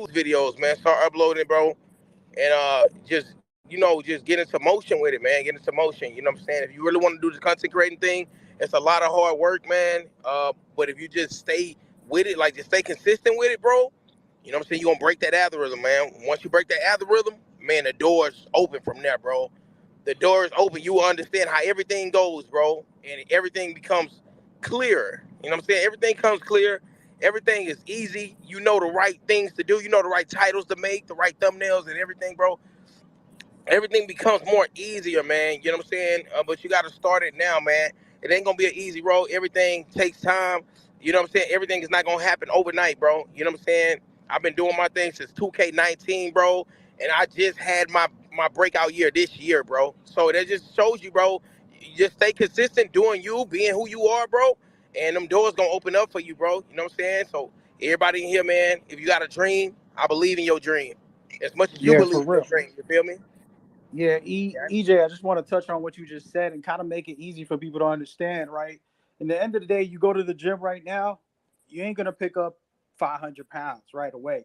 videos, man. Start uploading, bro, and just just get into motion with it, man. Get into motion. You know what I'm saying? If you really want to do the content creating thing, it's a lot of hard work, man. But if you just stay with it, like just stay consistent with it, bro. You know what I'm saying? You're gonna break that algorithm, man. Once you break that algorithm, man, the door's open from there, bro. The door is open. You will understand how everything goes, bro, and everything becomes clearer. You know what I'm saying? Everything comes clear. Everything is easy. You know the right things to do. You know the right titles to make, the right thumbnails, and everything, bro. Everything becomes more easier, man. You know what I'm saying? But you got to start it now, man. It ain't gonna be an easy road. Everything takes time. You know what I'm saying? Everything is not gonna happen overnight, bro. You know what I'm saying? I've been doing my thing since 2K19, bro, and I just had my breakout year this year, bro. So that just shows you, bro. You just stay consistent, doing you, being who you are, bro, and them doors gonna open up for you, bro. You know what I'm saying? So everybody in here, man, if you got a dream, I believe in your dream as much as you Yeah, for believe in your real. dream. You feel me? Yeah, Yeah. EJ, I just want to touch on what you just said and kind of make it easy for people to understand, right? In the end of the day, you go to the gym right now, you ain't gonna pick up 500 pounds right away.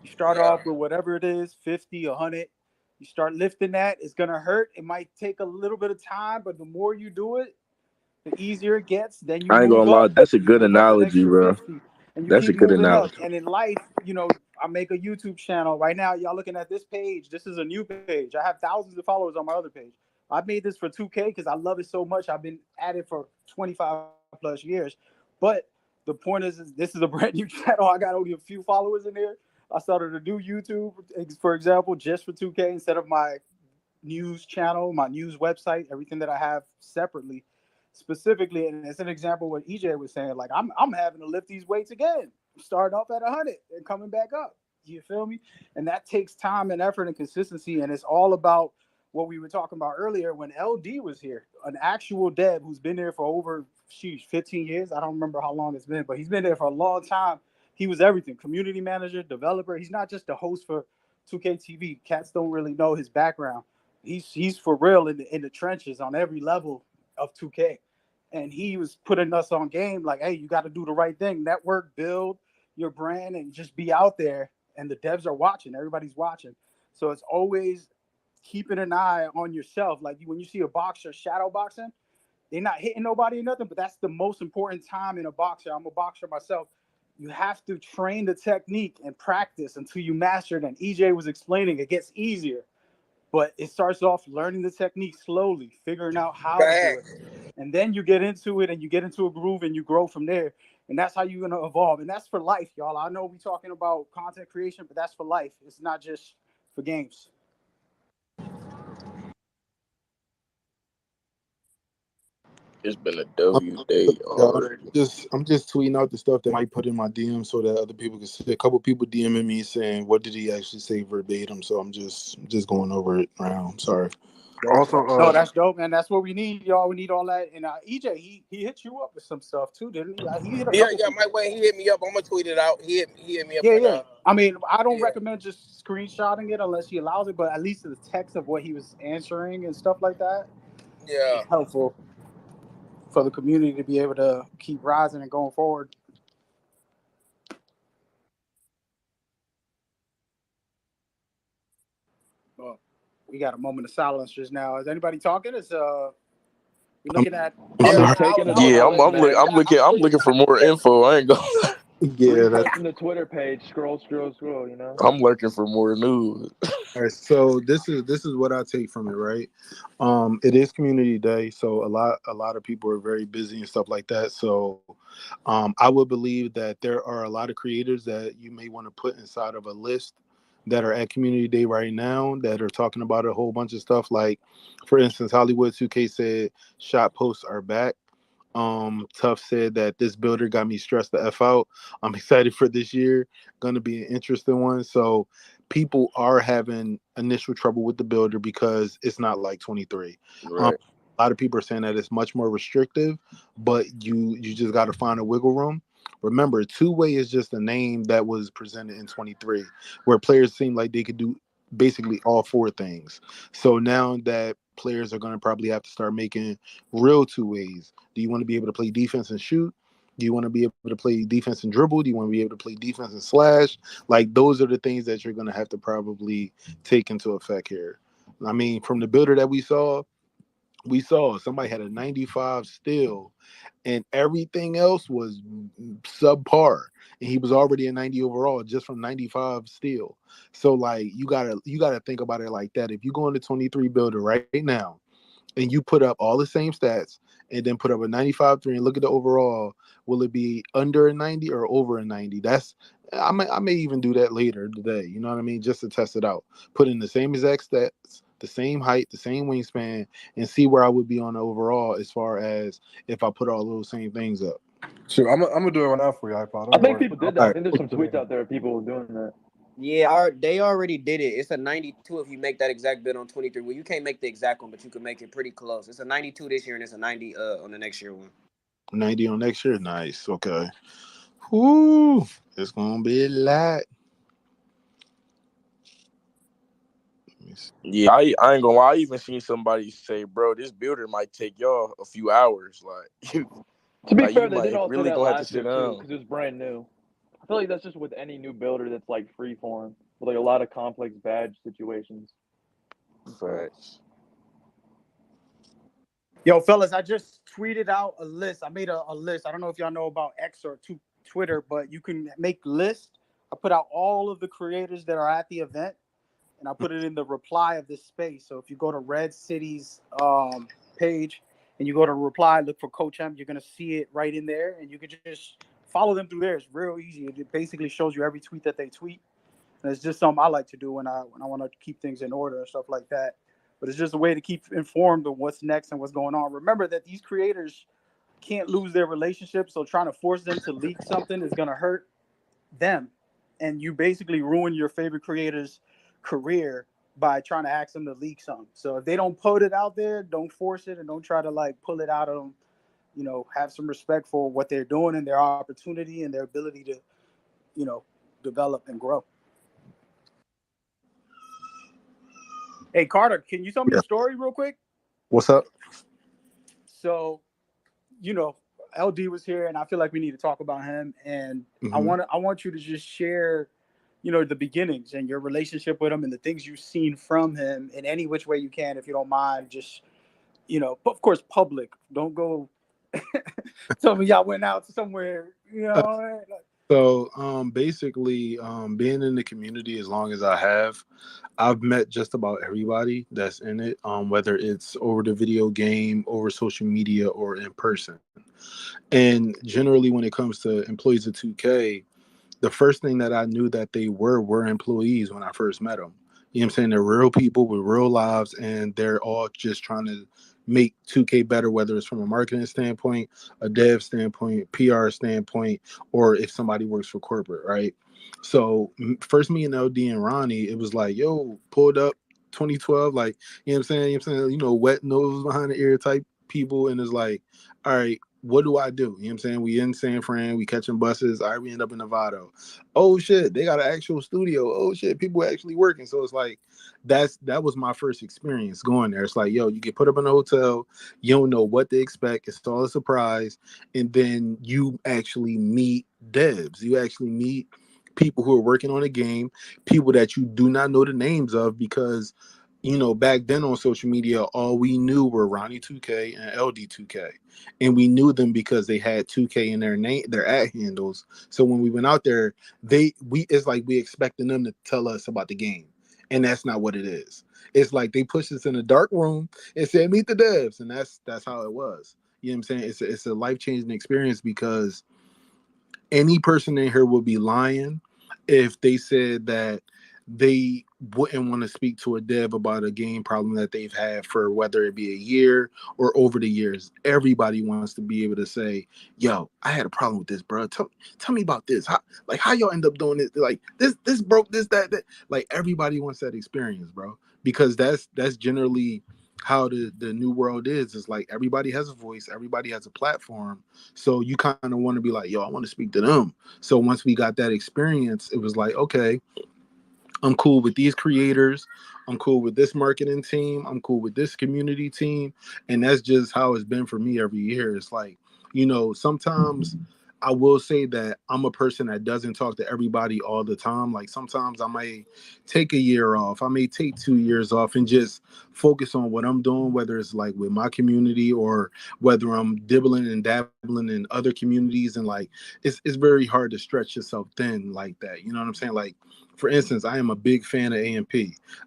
You start Yeah. off with whatever it is, 50, 100. You start lifting that. It's gonna hurt. It might take a little bit of time, but the more you do it, the easier it gets. Then you I ain't move gonna lie. up. That's a You good move up an analogy, extra bro. 50, and you That's a keep good moving up. analogy. And in life, I make a YouTube channel right now. Y'all looking at this page. This is a new page. I have thousands of followers on my other page. I made this for 2K because I love it so much. I've been at it for 25 plus years. But the point is this is a brand new channel. I got only a few followers in there. I started a new YouTube, for example, just for 2K instead of my news channel, my news website, everything that I have separately, specifically. And it's an example of what EJ was saying. Like I'm having to lift these weights again, starting off at 100 and coming back up. You feel me? And that takes time and effort and consistency. And it's all about what we were talking about earlier when LD was here, an actual Deb who's been there for over 15 years. I don't remember how long it's been, but he's been there for a long time. He was everything: community manager, developer. He's not just the host for 2K TV. Cats don't really know his background. He's for real in the trenches on every level of 2K, and he was putting us on game like, hey, you got to do the right thing, network, build your brand, and just be out there. And the devs are watching, everybody's watching, so it's always keeping an eye on yourself. Like when you see a boxer shadow boxing, they're not hitting nobody or nothing, but that's the most important time in a boxer. I'm a boxer myself. You have to train the technique and practice until you master it. And EJ was explaining it gets easier, but it starts off learning the technique slowly, figuring out how to do it. Facts. And then you get into it and you get into a groove and you grow from there. And that's how you're going to evolve. And that's for life, y'all. I know we're talking about content creation, but that's for life. It's not just for games. It's been a I'm, W day y'all, already. I'm just tweeting out the stuff that I might put in my DM so that other people can see. A couple people DMing me saying, "What did he actually say verbatim?" So I'm just going over it now. I'm sorry. Dope. Also, No, that's dope, man. That's what we need, y'all. We need all that. And EJ, he hit you up with some stuff too, didn't he? He hit a Yeah, couple yeah, people. Mike Wayne, he hit me up. I'm gonna tweet it out. He hit me up Yeah, and yeah. I mean, I don't yeah, recommend just screenshotting it unless he allows it, but at least the text of what he was answering and stuff like that yeah. is helpful for the community to be able to keep rising and going forward. Well, we got a moment of silence just now. Is anybody talking? Is we I'm looking at I'm Yeah, I'm sorry. just Alex? taking Alex, it Yeah, all I'm in, I'm yeah, look, man. I'm looking I'm looking for more info. I ain't going. Yeah, that's Refreshing the Twitter page, scroll, scroll, scroll. You know. I'm looking for more news. all right. So this is what I take from it, right? It is community day, so a lot of people are very busy and stuff like that. So, I would believe that there are a lot of creators that you may want to put inside of a list that are at community day right now that are talking about a whole bunch of stuff. Like, for instance, Hollywood 2K said shot posts are back. Tough said that this builder got me stressed the f out. I'm excited for this year. Going to be an interesting one. So people are having initial trouble with the builder because it's not like 23. Um, Right. a lot of people are saying that it's much more restrictive, but you just got to find a wiggle room. Remember, two-way is just a name that was presented in 23, where players seem like they could do basically all four things. So now that players are going to probably have to start making real two ways. Do you want to be able to play defense and shoot? Do you want to be able to play defense and dribble? Do you want to be able to play defense and slash? Like those are the things that you're going to have to probably take into effect here. I mean, from the builder that we saw somebody had a 95 still, and everything else was subpar. And he was already a 90 overall just from 95 still. So like you gotta think about it like that. If you go into 23 builder right now and you put up all the same stats and then put up a 95 3 and look at the overall, will it be under a 90 or over a 90? I may even do that later today. You know what I mean? Just to test it out. Put in the same exact stats, the same height, the same wingspan, and see where I would be on the overall as far as if I put all those same things up. Sure, I'm gonna do it right now for you, iPod. I think people did that. All I think there's some tweets out there of people doing that. Yeah, they already did it. It's a 92 if you make that exact bid on 23. Well, you can't make the exact one, but you can make it pretty close. It's a 92 this year, and it's a 90 on the next year one. 90 on next year? Nice. Okay. Whoo. It's going to be a lot. Yeah, I ain't gonna lie. I even seen somebody say, bro, this builder might take y'all a few hours. Like, To be like fair, you they did might all really say that gonna have to last sit year too, down. because it was brand new. I feel like that's just with any new builder that's like free form, with like a lot of complex badge situations. Facts. Yo, fellas, I just tweeted out a list. I made a list. I don't know if y'all know about X or Twitter, but you can make lists. I put out all of the creators that are at the event, and I put it in the reply of this space. So if you go to Red City's page and you go to reply, look for Coach M, you're gonna see it right in there, and you can just follow them through there. It's real easy. It basically shows you every tweet that they tweet, and it's just something I like to do when I want to keep things in order and stuff like that. But it's just a way to keep informed of what's next and what's going on. Remember that these creators can't lose their relationship, so trying to force them to leak something is gonna hurt them, and you basically ruin your favorite creator's career by trying to ask them to leak something. So if they don't put it out there, don't force it and don't try to like pull it out of them. You know, have some respect for what they're doing and their opportunity and their ability to, you know, develop and grow. Hey Carter, can you tell me a story real quick? What's up? So, you know, LD was here, and I feel like we need to talk about him. And I want you to just share, you know, the beginnings and your relationship with him and the things you've seen from him in any which way you can, if you don't mind. Just, you know, of course, public. Don't go. Tell me y'all went out to somewhere, you know. So basically, being in the community as long as I have, I've met just about everybody that's in it, whether it's over the video game, over social media, or in person. And generally, when it comes to employees of 2K, the first thing that I knew that they were employees when I first met them. You know what I'm saying? They're real people with real lives, and they're all just trying to make 2K better, whether it's from a marketing standpoint, a dev standpoint, PR standpoint, or if somebody works for corporate, right? So first me and LD and Ronnie, it was like, yo, pulled up 2012, like, you know what I'm saying? You know what I'm saying? You know, wet nose behind the ear type people, and it's like, all right, what do I do? You know what I'm saying? We in San Fran, we catching buses. All right, we end up in Nevada. Oh shit, they got an actual studio. Oh shit, people actually working. So it's like that was my first experience going there. It's like, yo, you get put up in a hotel, you don't know what to expect. It's all a surprise, and then you actually meet devs. You actually meet people who are working on a game, people that you do not know the names of because, you know, back then on social media, all we knew were Ronnie 2K and LD 2K. And we knew them because they had 2K in their name, their ad handles. So when we went out there, it's like we expecting them to tell us about the game. And that's not what it is. It's like they pushed us in a dark room and said, meet the devs. And that's how it was. You know what I'm saying? It's a life-changing experience because any person in here will be lying if they said that they wouldn't want to speak to a dev about a game problem that they've had for whether it be a year or over the years. Everybody wants to be able to say, yo, I had a problem with this, bro. Tell me about this. How y'all end up doing it? Like this broke this, that. Like everybody wants that experience, bro. Because that's generally how the new world is. It's like everybody has a voice, everybody has a platform. So you kind of want to be like, yo, I want to speak to them. So once we got that experience, it was like, okay, I'm cool with these creators. I'm cool with this marketing team. I'm cool with this community team. And that's just how it's been for me every year. It's like, you know, sometimes I will say that I'm a person that doesn't talk to everybody all the time. Like sometimes I might take a year off. I may take 2 years off and just focus on what I'm doing, whether it's like with my community or whether I'm dibbling and dabbling in other communities. And like it's very hard to stretch yourself thin like that. You know what I'm saying? Like, for instance, I am a big fan of AMP.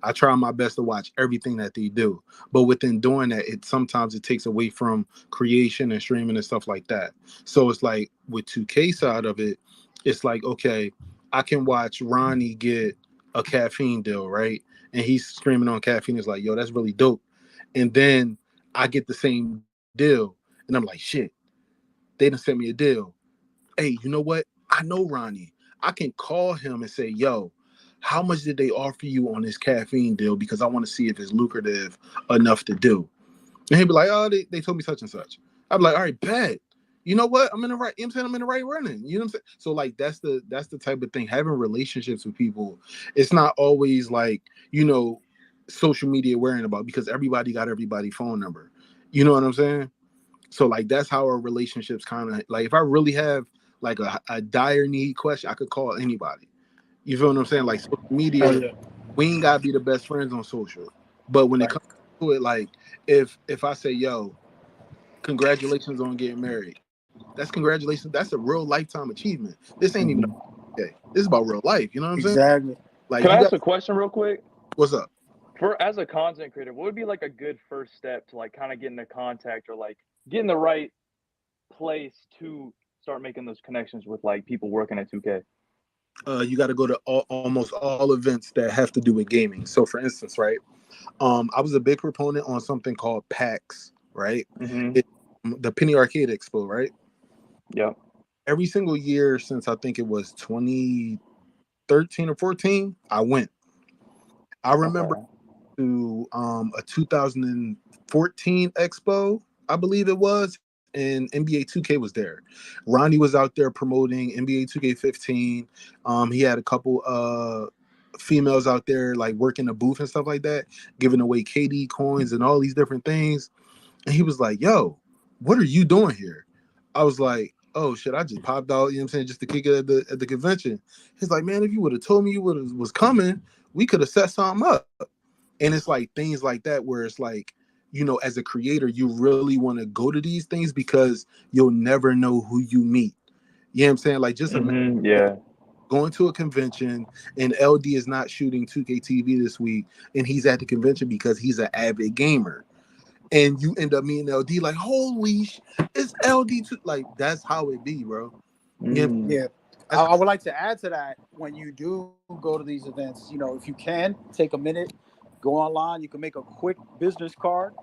I try my best to watch everything that they do. But within doing that, it sometimes it takes away from creation and streaming and stuff like that. So it's like with 2K side of it, it's like, okay, I can watch Ronnie get a caffeine deal, right? And he's screaming on caffeine. It's like, yo, that's really dope. And then I get the same deal. And I'm like, shit, they done sent me a deal. Hey, you know what? I know Ronnie. I can call him and say, yo, how much did they offer you on this caffeine deal? Because I want to see if it's lucrative enough to do. And he'd be like, oh, they told me such and such. I'd be like, all right, bet. You know what? I'm in the right, you know what I'm saying? I'm in the right running. You know what I'm saying? So like that's the type of thing. Having relationships with people, it's not always like, social media worrying about, because everybody got everybody's phone number. You know what I'm saying? So like that's how our relationships kind of like, if I really have like a dire need question, I could call anybody. You feel what I'm saying? Like social Oh media, yeah. we ain't gotta be the best friends on social. But when it Right. comes to it, like if I say, yo, congratulations on getting married, that's congratulations. That's a real lifetime achievement. This ain't even Mhm. okay. This is about real life. You know what I'm saying? Exactly. Like Can I you ask got a question real quick? what's up? For as a content creator, what would be like a good first step to like kind of get into contact or like get in the right place to start making those connections with like people working at 2K? You got to go to almost all events that have to do with gaming. So, for instance, right, I was a big proponent on something called PAX, right? Mm-hmm. It, the Penny Arcade Expo, right? Yep. Every single year since I think it was 2013 or 14, I went. I remember Okay. to a 2014 Expo, I believe it was, and NBA 2K was there. Ronnie was out there promoting NBA 2K15. He had a couple females out there like working the booth and stuff like that, giving away KD coins and all these different things. And he was like, yo, what are you doing here? I was like, oh shit, I just popped out, you know what I'm saying, just to kick it at the convention. He's like, man, if you would have told me you was coming, we could have set something up. And it's like things like that where it's like, as a creator, you really want to go to these things because you'll never know who you meet. You know what I'm saying? Like just imagine Mm-hmm. Yeah. going to a convention and LD is not shooting 2K TV this week and he's at the convention because he's an avid gamer. And you end up meeting LD like, holy it's LD too. Like that's how it be, bro. You know, Mm. Yeah. that's I would like to add to that, when you do go to these events, if you can take a minute, go online, you can make a quick business card.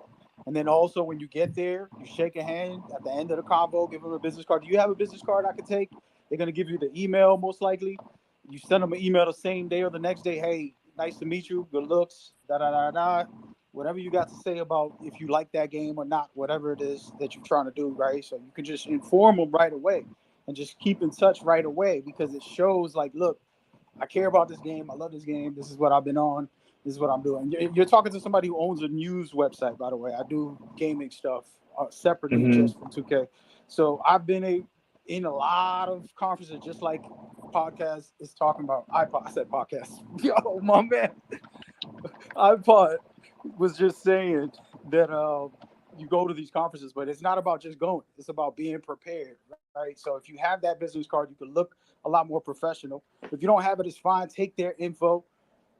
And then also when you get there, you shake a hand at the end of the convo, give them a business card. Do you have a business card I could take? They're going to give you the email most likely. You send them an email the same day or the next day. Hey, nice to meet you. Good looks. Da da da da. Whatever you got to say about if you like that game or not, whatever it is that you're trying to do, right? So you can just inform them right away and just keep in touch right away, because it shows like, look, I care about this game. I love this game. This is what I've been on. This is what I'm doing. You're talking to somebody who owns a news website, by the way. I do gaming stuff separately Mm-hmm. just from 2K. So I've been in a lot of conferences, just like podcast is talking about. iPod, I said podcast. Yo, my man, iPod was just saying that you go to these conferences, but it's not about just going. It's about being prepared, right? So if you have that business card, you can look a lot more professional. If you don't have it, it's fine. Take their info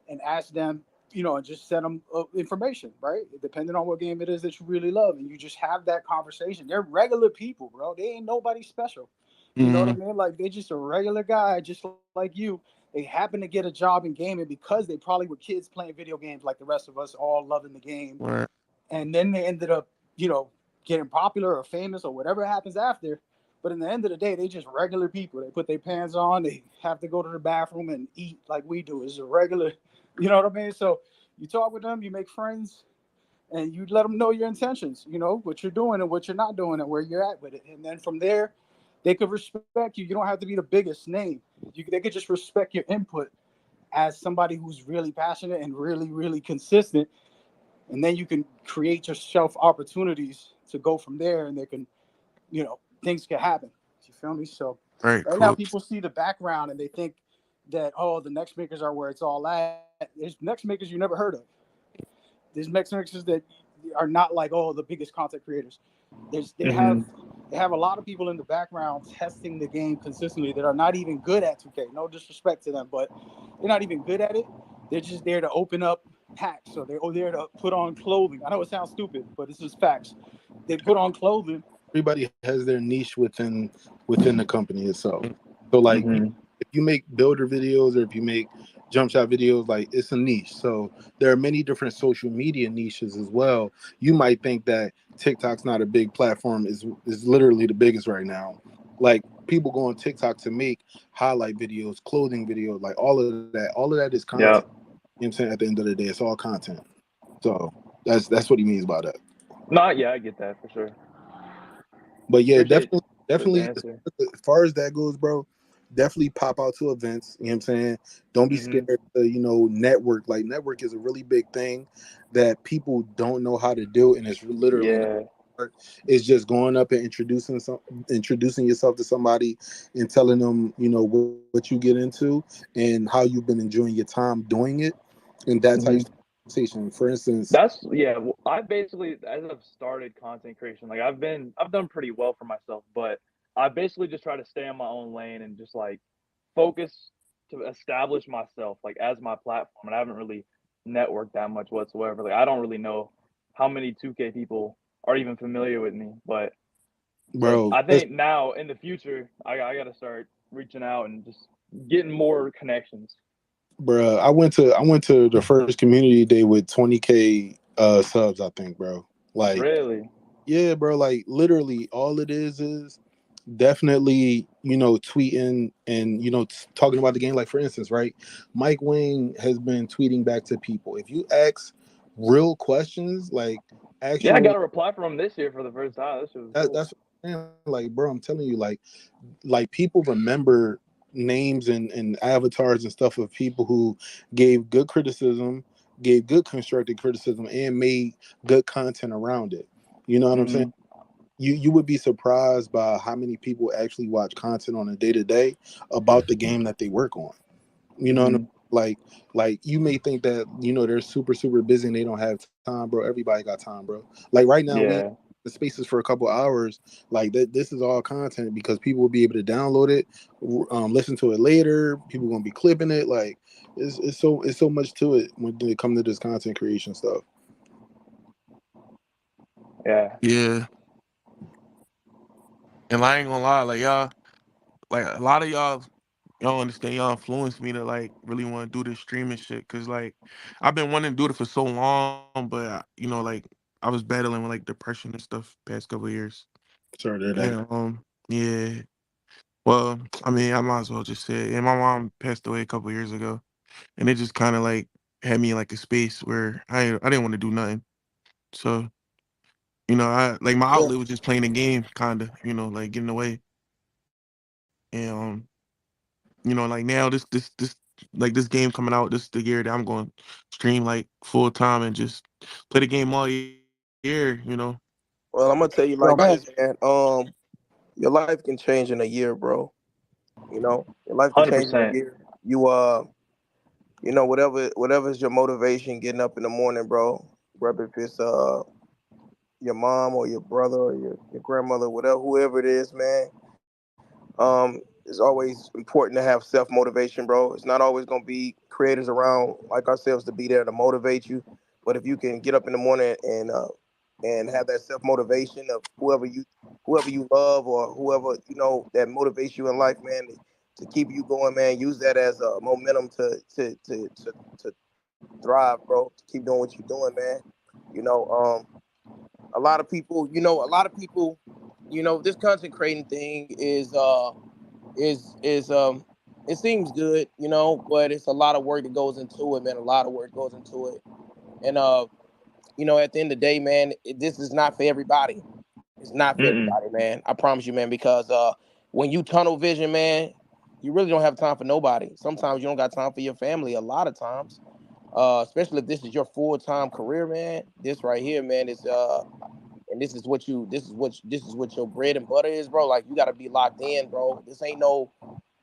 and ask them, and just send them information, right? Depending on what game it is that you really love, and you just have that conversation. They're regular people, bro. They ain't nobody special. You know what I Mhm. mean? Like they're just a regular guy, just like you. They happen to get a job in gaming because they probably were kids playing video games like the rest of us, all loving the game. Right. And then they ended up, getting popular or famous or whatever happens after. But in the end of the day, they just regular people. They put their pants on. They have to go to the bathroom and eat like we do. It's a regular, you know what I mean? So you talk with them, you make friends, and you let them know your intentions, what you're doing and what you're not doing and where you're at with it. And then from there, they could respect you. You don't have to be the biggest name. They could just respect your input as somebody who's really passionate and really, really consistent. And then you can create yourself opportunities to go from there, and they can, things can happen. feel me? So Right, right now, cool. people see the background and they think that, oh, the next makers are where it's all at. There's next makers you never heard of. There's next makers that are not like, oh, the biggest content creators. They have Hmm. a lot of people in the background testing the game consistently that are not even good at 2K. No disrespect to them, but they're not even good at it. They're just there to open up packs. So they're there to put on clothing. I know it sounds stupid, but this is facts. They put on clothing. Everybody has their niche within the company itself. So like Hmm. if you make builder videos or if you make jump shot videos, like it's a niche. So there are many different social media niches as well. You might think that TikTok's not a big platform, is literally the biggest right now. Like people go on TikTok to make highlight videos, clothing videos, like all of that. All of that is content. Yeah. You know what I'm saying? At the end of the day, it's all content. So that's what he means by that. No, yeah, I get that for sure. But yeah, Appreciate the definitely answer. as far as that goes, bro, definitely pop out to events. You know what I'm saying? Don't be Hmm. scared to, network. Like network is a really big thing that people don't know how to do, and it's literally not Yeah. hard. It's just going up and introducing yourself to somebody and telling them, what you get into and how you've been enjoying your time doing it, and that type of Hmm. conversation. For instance, That's yeah. I basically, as I've started content creation, like I've done pretty well for myself, but I basically just try to stay in my own lane and just like focus to establish myself like as my platform. And I haven't really networked that much whatsoever. Like I don't really know how many 2K people are even familiar with me, but bro, I that's think now in the future, I got to start reaching out and just getting more connections. Bruh, I went to the first community day with 20K subs, I think, bro. Like, Really? yeah, bro, like literally all it is definitely, tweeting and talking about the game. Like for instance, right? Mike Wing has been tweeting back to people. If you ask real questions, like Yeah, I got actual a reply from him this year for the first time. That shit was cool. that's what I'm saying. Like, bro, I'm telling you, like people remember names and avatars and stuff of people who gave good criticism, gave good constructive criticism, and made good content around it. You know what I'm saying? Hmm. You would be surprised by how many people actually watch content on a day to day about the game that they work on. You know what I mean? Hmm. Like you may think that they're super busy and they don't have time, bro. Everybody got time, bro. Like right now we Yeah. the spaces for a couple hours. Like this is all content because people will be able to download it, listen to it later. People gonna be clipping it. Like it's so much to it when it comes to this content creation stuff. Yeah. Yeah. And I ain't gonna lie, like y'all, like a lot of y'all understand, y'all influenced me to like really want to do this streaming shit. Cause like I've been wanting to do it for so long, but like I was battling with like depression and stuff past couple of years. Sorry to hear that. And yeah. Well, I mean, I might as well just say it. And my mom passed away a couple years ago. And it just kinda like had me in like a space where I didn't want to do nothing. So, I like my Yeah. outlet was just playing the game kinda, like getting away. And like now this like this game coming out, this the year that I'm going to stream like full time and just play the game all year. Well, I'm gonna tell you Yo, like go ahead. this, man. Your life can change in a year, bro. Your life can change in a 100%. year. Whatever's your motivation, getting up in the morning, bro. Whether if it's your mom or your brother or your grandmother, whatever, whoever it is, man. It's always important to have self motivation, bro. It's not always gonna be creators around like ourselves to be there to motivate you, but if you can get up in the morning and have that self motivation of whoever you love or whoever that motivates you in life, man, to keep you going, man. Use that as a momentum to thrive, bro. To keep doing what you're doing, man. You know, this content creating thing is it seems good, but it's a lot of work that goes into it, man. A lot of work goes into it, and at the end of the day, man, this is not for everybody. It's not for Mm-mm. everybody, man. I promise you, man, because when you tunnel vision, man, you really don't have time for nobody. Sometimes you don't got time for your family. A lot of times, especially if this is your full time career, man. This right here, man, is and this is what your bread and butter is, bro. Like you gotta be locked in, bro. This ain't no,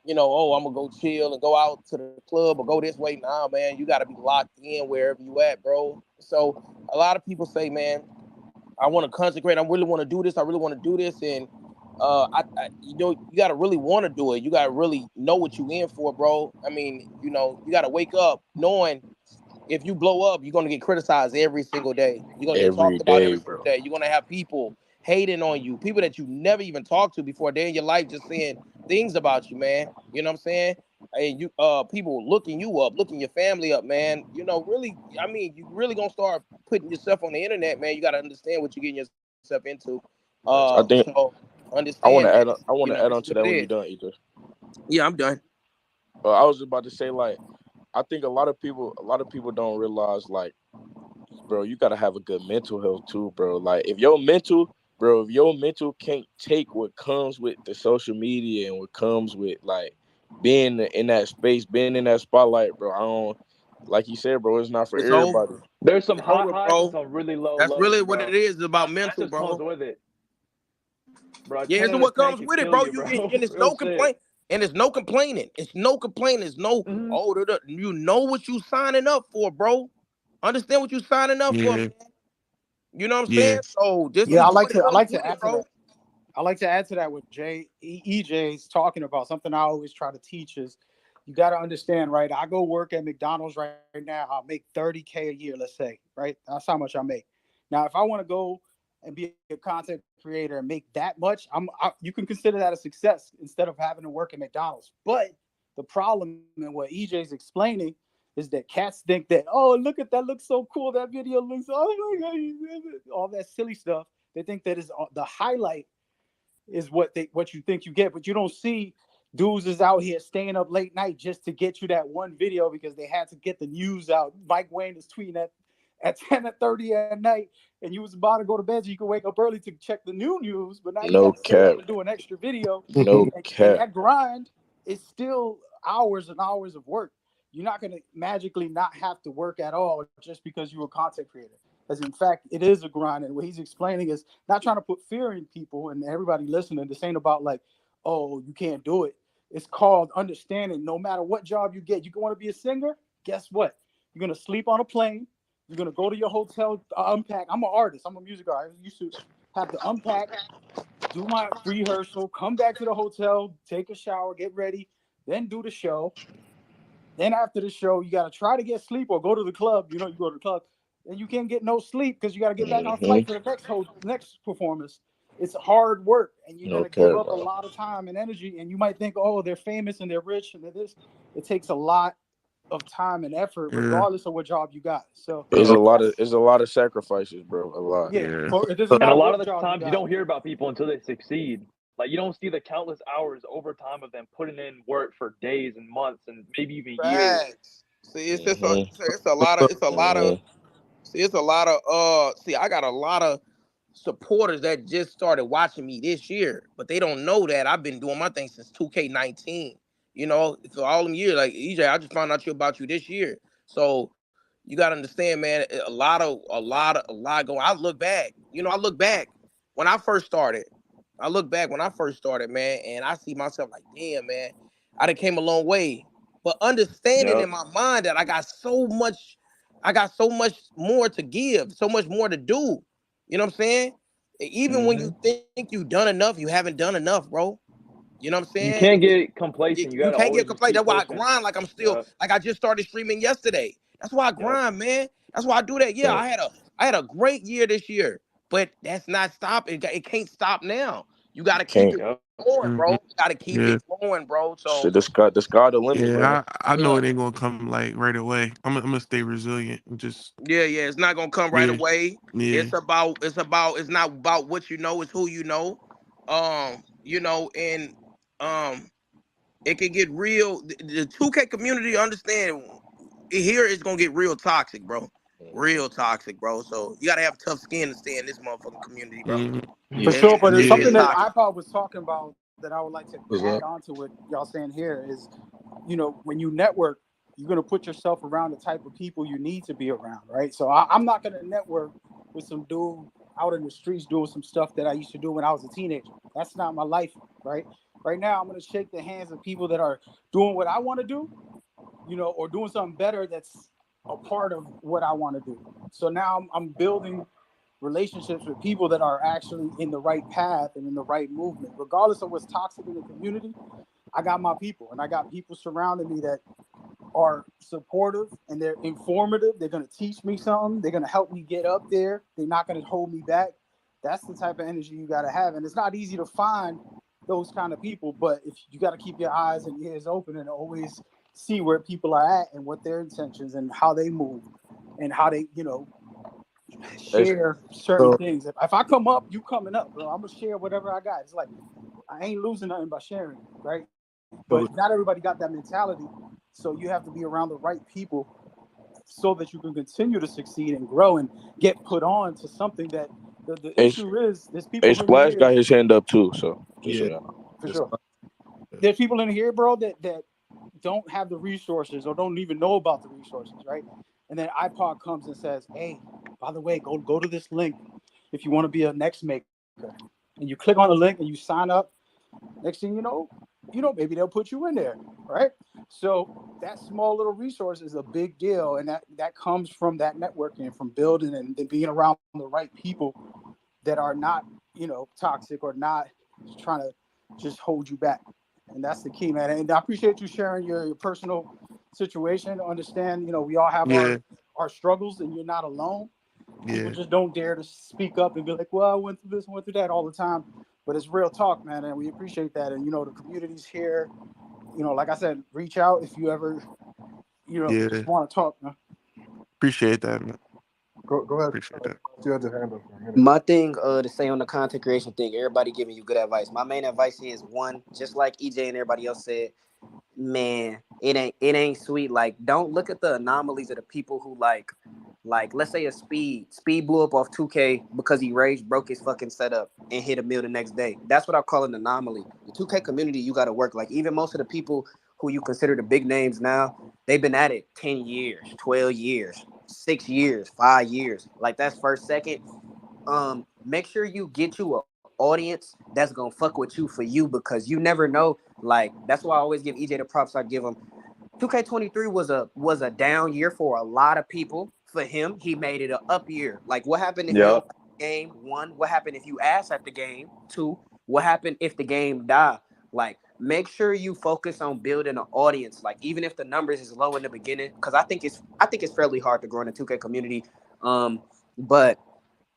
oh, I'm gonna go chill and go out to the club or go this way. Nah, man, you gotta be locked in wherever you at, bro. So a lot of people say, man, I want to consecrate. I really want to do this. I really want to do this, and you gotta really want to do it. You gotta really know what you in for, bro. I mean, you gotta wake up knowing if you blow up, you're gonna get criticized every single day. You're gonna get every talked about day, every single bro. day. You're gonna have people hating on you, people that you never even talked to before. Day in your life, just saying things about you, man. You know what I'm saying? And people looking you up, looking your family up, man. Really, I mean, you really gonna start putting yourself on the internet, man. You gotta understand what you're getting yourself into. I think So understand, man. I want to add It's on to what it that when you're is. done, either. Yeah, I'm done. I was about to say, like, I think a lot of people don't realize, like, bro, you gotta have a good mental health too, bro. Like, if your mental can't take what comes with the social media and what comes with like being in that space, being in that spotlight, bro. I don't, like you said, bro. It's not for It's over. everybody. There's some It's high over, highs and bro. some really low That's lows, really what it bro. is. It's about That mental, just comes bro. with it, bro. Yeah, 10 it's out of what 10 comes could with it, kill bro. you, bro. And it's Real no shit. complaint, and it's no complaining. It's no complaining. It's no Hmm. you know what you signing up for, bro. Understand what you signing up for, man. Yeah, You know what I'm saying? yeah. So just Yeah, enjoy I the like money to with it, add to bro. that. I like to add to that what EJ's talking about. Something I always try to teach is you got to understand, right? I go work at McDonald's right now. I'll make 30K a year, let's say, right? That's how much I make. Now, if I want to go and be a content creator and make that much, you can consider that a success instead of having to work at McDonald's. But the problem and what EJ's explaining is that cats think that, oh, look at that, looks so cool. That video looks, oh my God, all that silly stuff. They think that is the highlight is what you think you get, but you don't see dudes is out here staying up late night just to get you that one video because they had to get the news out. Mike Wayne is tweeting at 10:30 at night, and you was about to go to bed so you could wake up early to check the new news, but now you got No to stay up cap, and do an extra video, no and cap. that grind is still hours and hours of work. You're not going to magically not have to work at all just because you're a content creator. As in fact, it is a grind. And what he's explaining is not trying to put fear in people and everybody listening. This ain't about like, oh, you can't do it. It's called understanding. No matter what job you get, you want to be a singer. Guess what? You're gonna sleep on a plane. You're gonna go to your hotel, unpack. I'm an artist. I'm a music artist. I used to have to unpack, do my rehearsal, come back to the hotel, take a shower, get ready, then do the show. Then after the show, you got to try to get sleep or go to the club. You go to the club, and you can't get no sleep because you got to get back on a flight Hmm. for the next performance. It's hard work, and you're No gonna give cap, up a bro. lot of time and energy. And you might think, oh, they're famous and they're rich and they're this. It takes a lot of time and effort, Yeah, regardless of what job you got. So It's a so lot of that's it's a lot of sasacrifices, bro. A lot. yeah. yeah, For it doesn't So, And a matter lot what of the job you times you got. don't hear about people until they succeed. Like you don't see the countless hours overtime of them putting in work for days and months and maybe even years. facts. See, it's just Hmm. it's a lot of Hmm. see, it's a lot of see, I got a lot of supporters that just started watching me this year, but they don't know that I've been doing my thing since 2K19. For all them years, like EJ, I just found out about you this year. So you gotta understand, man, a lot going. I look back when I first started. I look back when I first started, man, and I see myself like, damn, man, I done came a long way. But understanding Yep. in my mind that I got so much more to give, so much more to do. You know what I'm saying? Even when Hmm. you think you've done enough, you haven't done enough, bro. You know what I'm You saying? can't get You, complacent. You you got to can't get always just complained. keep That's why I pushing. grind like I'm still Yep. like I just started streaming yesterday. That's why I Yep. grind, man. That's why I do that. Yeah, Yeah. I had a great year this year, but that's not stopping. It can't stop now. You got to keep Can't. it Yep. going, hmm, bro. You got to keep yeah, it going, bro. So Shit, the sky the limit, bro. I know yeah, it ain't gonna come like right away. I'm gonna stay resilient and just yeah. It's not gonna come right yeah, away. yeah. It's not about what you know. It's who you know. And um, it can get real. The 2K community, understand here it's gonna get real toxic, bro. Real toxic, bro. So you gotta have tough skin to stay in this motherfucking community, bro. Hmm. For Yeah. sure, but it's It Yeah. something gets that toxic. iPod was talking about that I would like to What's add up? on to what y'all saying here is, when you network, you're gonna put yourself around the type of people you need to be around, right? So I'm not gonna network with some dude out in the streets doing some stuff that I used to do when I was a teenager. That's not my life, right? Right now, I'm gonna shake the hands of people that are doing what I want to do, or doing something better that's a part of what I want to do. So now I'm building relationships with people that are actually in the right path and in the right movement, regardless of what's toxic in the community. I got my people, and I got people surrounding me that are supportive and they're informative. They're going to teach me something. They're going to help me get up there. They're not going to hold me back. That's the type of energy you got to have. And it's not easy to find those kind of people, but if you got to keep your eyes and ears open and always see where people are at and what their intentions and how they move and how they, share certain So, things. If I come up, you coming up, bro. I'm going to share whatever I got. It's like, I ain't losing nothing by sharing, right? But so, not everybody got that mentality. So you have to be around the right people so that you can continue to succeed and grow and get put on to something that the Hey, issue is there's people hey, in Splash here got his hand up too. So just so yeah, y'all know. for it's sure. There's people in here, bro, that don't have the resources or don't even know about the resources, right? And then iPod comes and says, hey, by the way, go to this link if you want to be a next maker. And you click on the link and you sign up. Next thing maybe they'll put you in there, right? So that small little resource is a big deal, and that comes from that networking, from building and being around the right people that are not, toxic or not trying to just hold you back. And that's the key, man. And I appreciate you sharing your personal situation. Understand, we all have Yeah, our struggles, and you're not alone. People yeah, just don't dare to speak up and be like, well, I went through this, went through that all the time. But it's real talk, man, and we appreciate that. And the community's here. Like I said, reach out if you ever, yeah. just want to talk, man. Appreciate that, man. Go ahead. Appreciate that. You had your hand up for a minute. My thing to say on the content creation thing, everybody giving you good advice. My main advice is one, just like EJ and everybody else said, man, it ain't sweet. Like, don't look at the anomalies of the people who let's say a speed blew up off 2K because he raged, broke his fucking setup, and hit a mill the next day. That's what I call an anomaly. The 2K community, you got to work. Like, even most of the people who you consider the big names now, they've been at it 10 years, 12 years, 6 years, 5 years. Like, that's first, second. Make sure you get you a audience that's gonna fuck with you for you, because you never know. Like, that's why I always give EJ the props I give him. 2K23 was a down year for a lot of people. For him, he made it an up year. Like, what happened if you Yep. don't play the game? One, what happened if you ass at the game? Two, what happened if the game die? Like, make sure you focus on building an audience. Like, even if the numbers is low in the beginning, because I think it's fairly hard to grow in the 2K community. But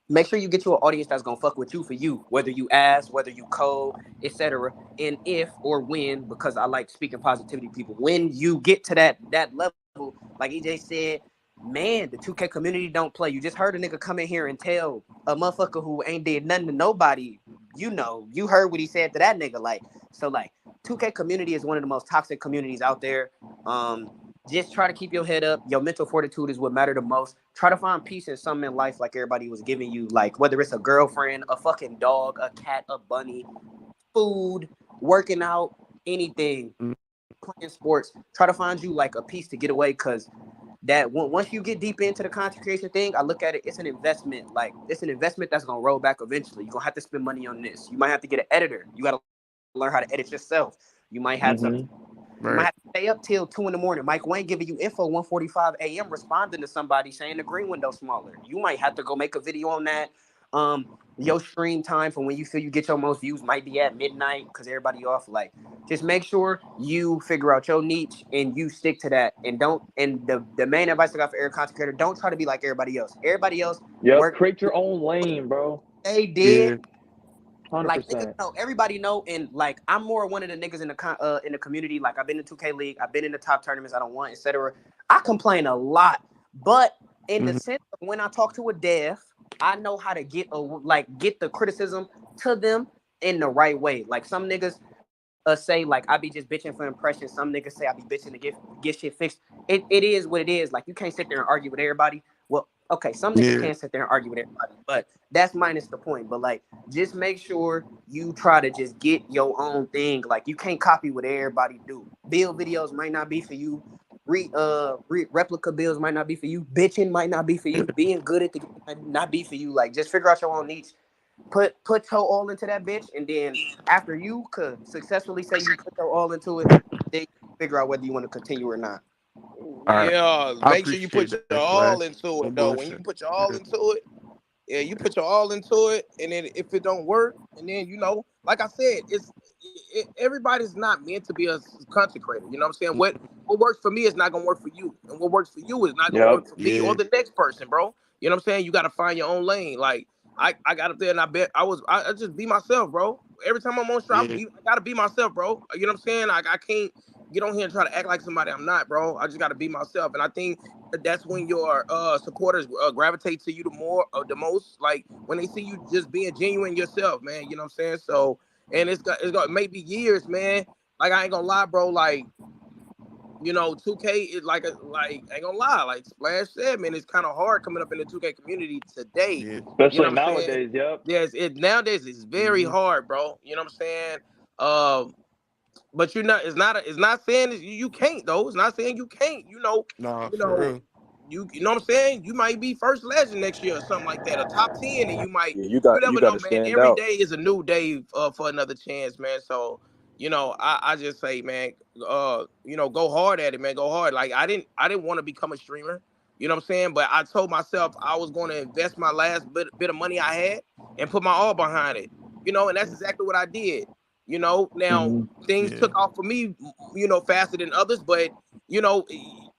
make sure you get you an audience that's gonna fuck with you for you, whether you ask, whether you code, etc. And if or when, because I like speaking positivity to people, when you get to that level, like EJ said, man, the 2K community don't play. You just heard a nigga come in here and tell a motherfucker who ain't did nothing to nobody, you heard what he said to that nigga. Like, so like 2K community is one of the most toxic communities out there. Just try to keep your head up. Your mental fortitude is what matter the most. Try to find peace in something in life, like everybody was giving you, like whether it's a girlfriend, a fucking dog, a cat, a bunny, food, working out, anything, Mm. playing sports. Try to find you like a piece to get away, because once you get deep into the content creation thing, I look at it, it's an investment. Like, it's an investment that's gonna roll back eventually. You're gonna have to spend money on this. You might have to get an editor. You gotta learn how to edit yourself. You might have to Mm-hmm. stay Right. up till 2 a.m. Mike Wayne giving you info 1:45 a.m. responding to somebody saying the green window smaller. You might have to go make a video on that. Your stream time for when you feel you get your most views might be at midnight because everybody off. Like, just make sure you figure out your niche and you stick to that. And don't. And the main advice I got for every content creator: don't try to be like everybody else. Everybody else Yep. work. Create your own lane, bro. They did. Yeah. Like, niggas 100%. know, everybody know, and like, I'm more one of the niggas in the community. Like, I've been in 2K League, I've been in the top tournaments I don't want, etc. I complain a lot, but in the Hmm. sense of when I talk to a dev, I know how to get the criticism to them in the right way. Like, some niggas say like I be just bitching for impressions. Some niggas say I be bitching to get shit fixed. It is what it is. Like, you can't sit there and argue with everybody. Well, okay, some niggas Yeah. can't sit there and argue with everybody, but that's minus the point. But like, just make sure you try to just get your own thing. Like, you can't copy what everybody do. Build videos might not be for you. replica bills might not be for you. Bitching might not be for you. Being good at the game might not be for you. Like, just figure out your own niche. Put your all into that bitch, and then after you could successfully say you put your all into it, then you figure out whether you want to continue or not. All right. Yeah, I make sure you put appreciate your that, all Flash. into No it though. When you bullshit. put your all Yeah. into it, yeah, you put your all into it, and then if it don't work, and then like I said, everybody's not meant to be a content creator. You know what I'm saying? What works for me is not gonna work for you, and what works for you is not gonna Yep. work for me or Yeah. the next person, bro. You know what I'm saying? You got to find your own lane. Like I got up there and I just be myself, bro. Every time I'm on stream, Yeah. I gotta be myself, bro. You know what I'm saying? Like I can't get on here and try to act like somebody I'm not, bro. I just gotta be myself, and I think that's when your supporters gravitate to you the most, like when they see you just being genuine yourself, man. You know what I'm saying? So, and it's got maybe years, man. Like I ain't gonna lie, bro. Like 2K is like I ain't gonna lie, like Splash said, man, it's kind of hard coming up in the 2K community today. Yeah. You know Especially what I'm saying? nowadays. Yep. Yes, it nowadays it's very Hmm. hard, bro. You know what I'm saying? Um, but it's not saying you can't though. It's not saying you can't. Nah, You for know, real. you know what I'm saying? You might be first legend next year or something like that, a top 10, and Yeah, you you never got know, to man. stand Every out. day is a new day for another chance, man. So, I just say, man, go hard at it, man. Go hard. Like I didn't want to become a streamer. You know what I'm saying? But I told myself I was going to invest my last bit of money I had and put my all behind it. And that's exactly what I did. Now Hmm. things Yeah. took off for me, faster than others, but you know,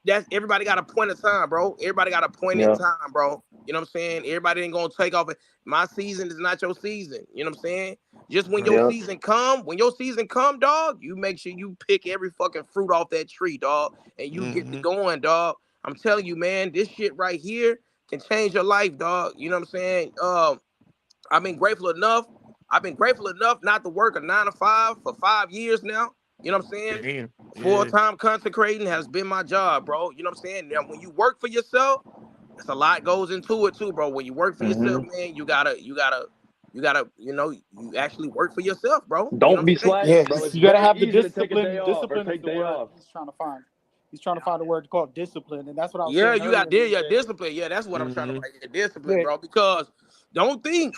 that's everybody got a point of time, bro. Everybody got a point in Yeah. time, bro. You know what I'm saying? Everybody ain't gonna take off. My season is not your season. You know what I'm saying? Just Right. when your season come, dog, you make sure you pick every fucking fruit off that tree, dog, and you get to Hmm. going, dog. I'm telling you, man, this shit right here can change your life, dog. You know what I'm saying? I've been grateful enough. I've been grateful enough not to work a 9 to 5 for 5 years now. You know what I'm saying? Damn. Full Yeah. time consecrating has been my job, bro. You know what I'm saying? Now, when you work for yourself, there's a lot goes into it too, bro. When you work for yourself, Hmm. man, you actually work for yourself, bro. You know Don't what be I'm saying? Yeah, slacking, bro. It's you gotta very have the easy to take a discipline. day off or Discipline is take the day word off. he's trying to find. He's trying to find a word called discipline, and that's what I was Yeah, saying you got earlier. your discipline. Yeah, that's what I'm trying to Hmm. find. Your discipline, Yeah, bro. Because don't think.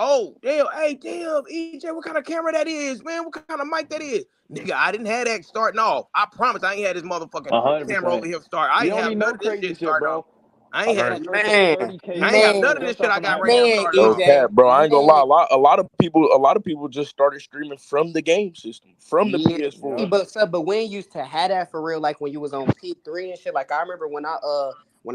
Oh, damn, hey, damn, EJ, what kind of camera that is, man? What kind of mic that is? Nigga, I didn't have that starting off. I promise I ain't had this motherfucking camera over 100%. here start. I You ain't don't have need none no of this crazy shit shit, starting off. bro. I ain't I had got Right. close to Man, 30K I ain't have none man, of just this shit off I an got right now iPhone. man, starting No off. EJ, cap, bro. I ain't gonna lie. man. A lot of people just started streaming from the game system, from the Yeah, PS4. Yep. but when you used to have that for real, like when you was on P3 and shit. Like I remember when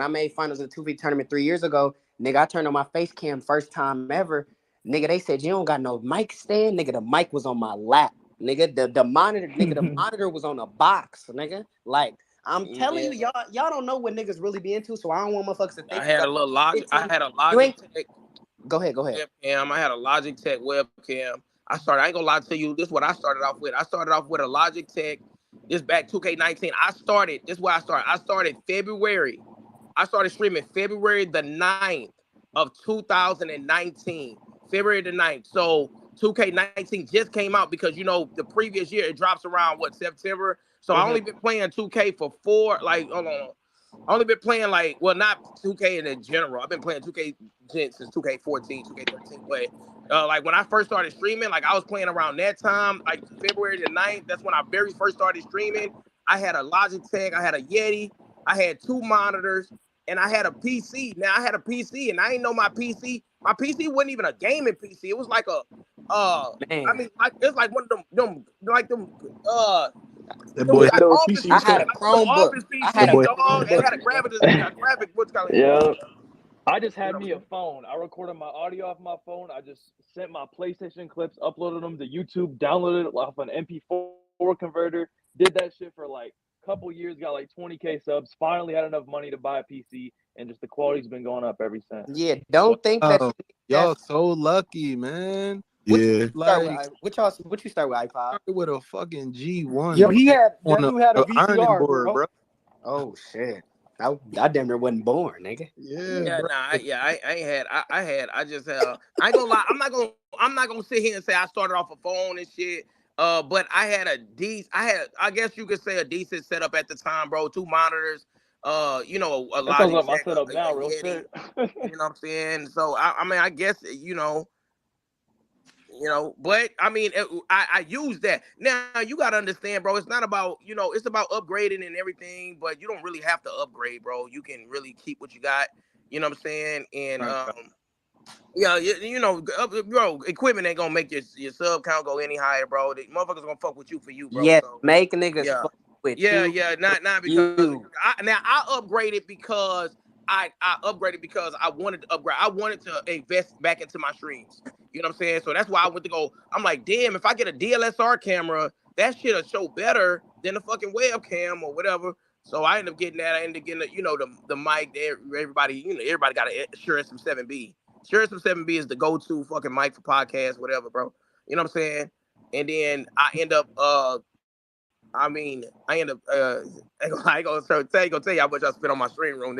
I made finals in the 2v tournament 3 years ago, nigga, I turned on my face cam first time ever. Nigga, they said you don't got no mic stand. Nigga, the mic was on my lap. Nigga, the monitor was on a box, nigga. Like I'm telling you, Yeah, y'all don't know what niggas really be into, so I don't want motherfuckers to I think you had got a little logic. I 15. had a You ain't Logitech go ahead. webcam. I had a Logitech webcam. I ain't gonna lie to you. This is what I started off with. I started off with a Logitech. This back 2K19. This is where I started. I started February. I started streaming February the 9th of 2019. February the 9th. So 2K19 just came out because the previous year it drops around what, September. So I only been playing 2K for hold on. I only been playing not 2K in general. I've been playing 2K since 2K14, 2K13. But like when I first started streaming, like I was playing around that time, like February the 9th. That's when I very first started streaming. I had a Logitech, I had a Yeti, I had two monitors, and I had a PC. Now I had a PC, and I didn't know my PC. My PC wasn't even a gaming PC. It was like Man, like it's like one of them like That them boy, like Windows office PC I PC, had stuff. a like them Chromebook. office I had that a PC, boy. dog. It Chromebook, had a nigga. graphic. What's called? Yeah. I just You had know what me I'm a saying? phone. I recorded my audio off my phone. I just sent my PlayStation clips, uploaded them to YouTube, downloaded it off an MP4 converter, did that shit for like a couple years, got like 20K subs, finally had enough money to buy a PC, and just the quality's been going up ever since. Yeah, don't think that Wow, you need that. y'all so lucky, man. What you Yeah. start with? Like What you start with iPod? started with a fucking G1, yo, bro, he had on that a, dude had a a ironing VCR, board, bro. bro. Oh shit, I damn near wasn't born, nigga. Yeah, Yeah, bro. nah, I ain't had, I just, I ain't gonna lie, I'm not gonna sit here and say I started off a phone and shit. But I guess you could say a decent setup at the time, bro. 2 monitors, a That sounds Logic like my Check, setup a now, real Yeti. shit. You know what I'm saying? So I mean, I guess but I mean, I use that. Now you gotta understand, bro. It's not about it's about upgrading and everything, but you don't really have to upgrade, bro. You can really keep what you got. You know what I'm saying? And Right. yeah, bro, equipment ain't gonna make your sub count go any higher, bro. The motherfuckers gonna fuck with you for you, bro. Yeah, So make niggas yeah, fuck with yeah, you yeah. for Not because you. I upgraded because I upgraded because I wanted to upgrade. I wanted to invest back into my streams. You know what I'm saying? So that's why I went to go. I'm like, damn, if I get a DLSR camera, that shit'll show better than the fucking webcam or whatever. So I ended up getting that. I ended up getting the mic there. Everybody, everybody got a Shure SM7B. Shure SM7B is the go-to fucking mic for podcasts, whatever, bro. You know what I'm saying? And then I ain't gonna tell you how much I spent on my stream room.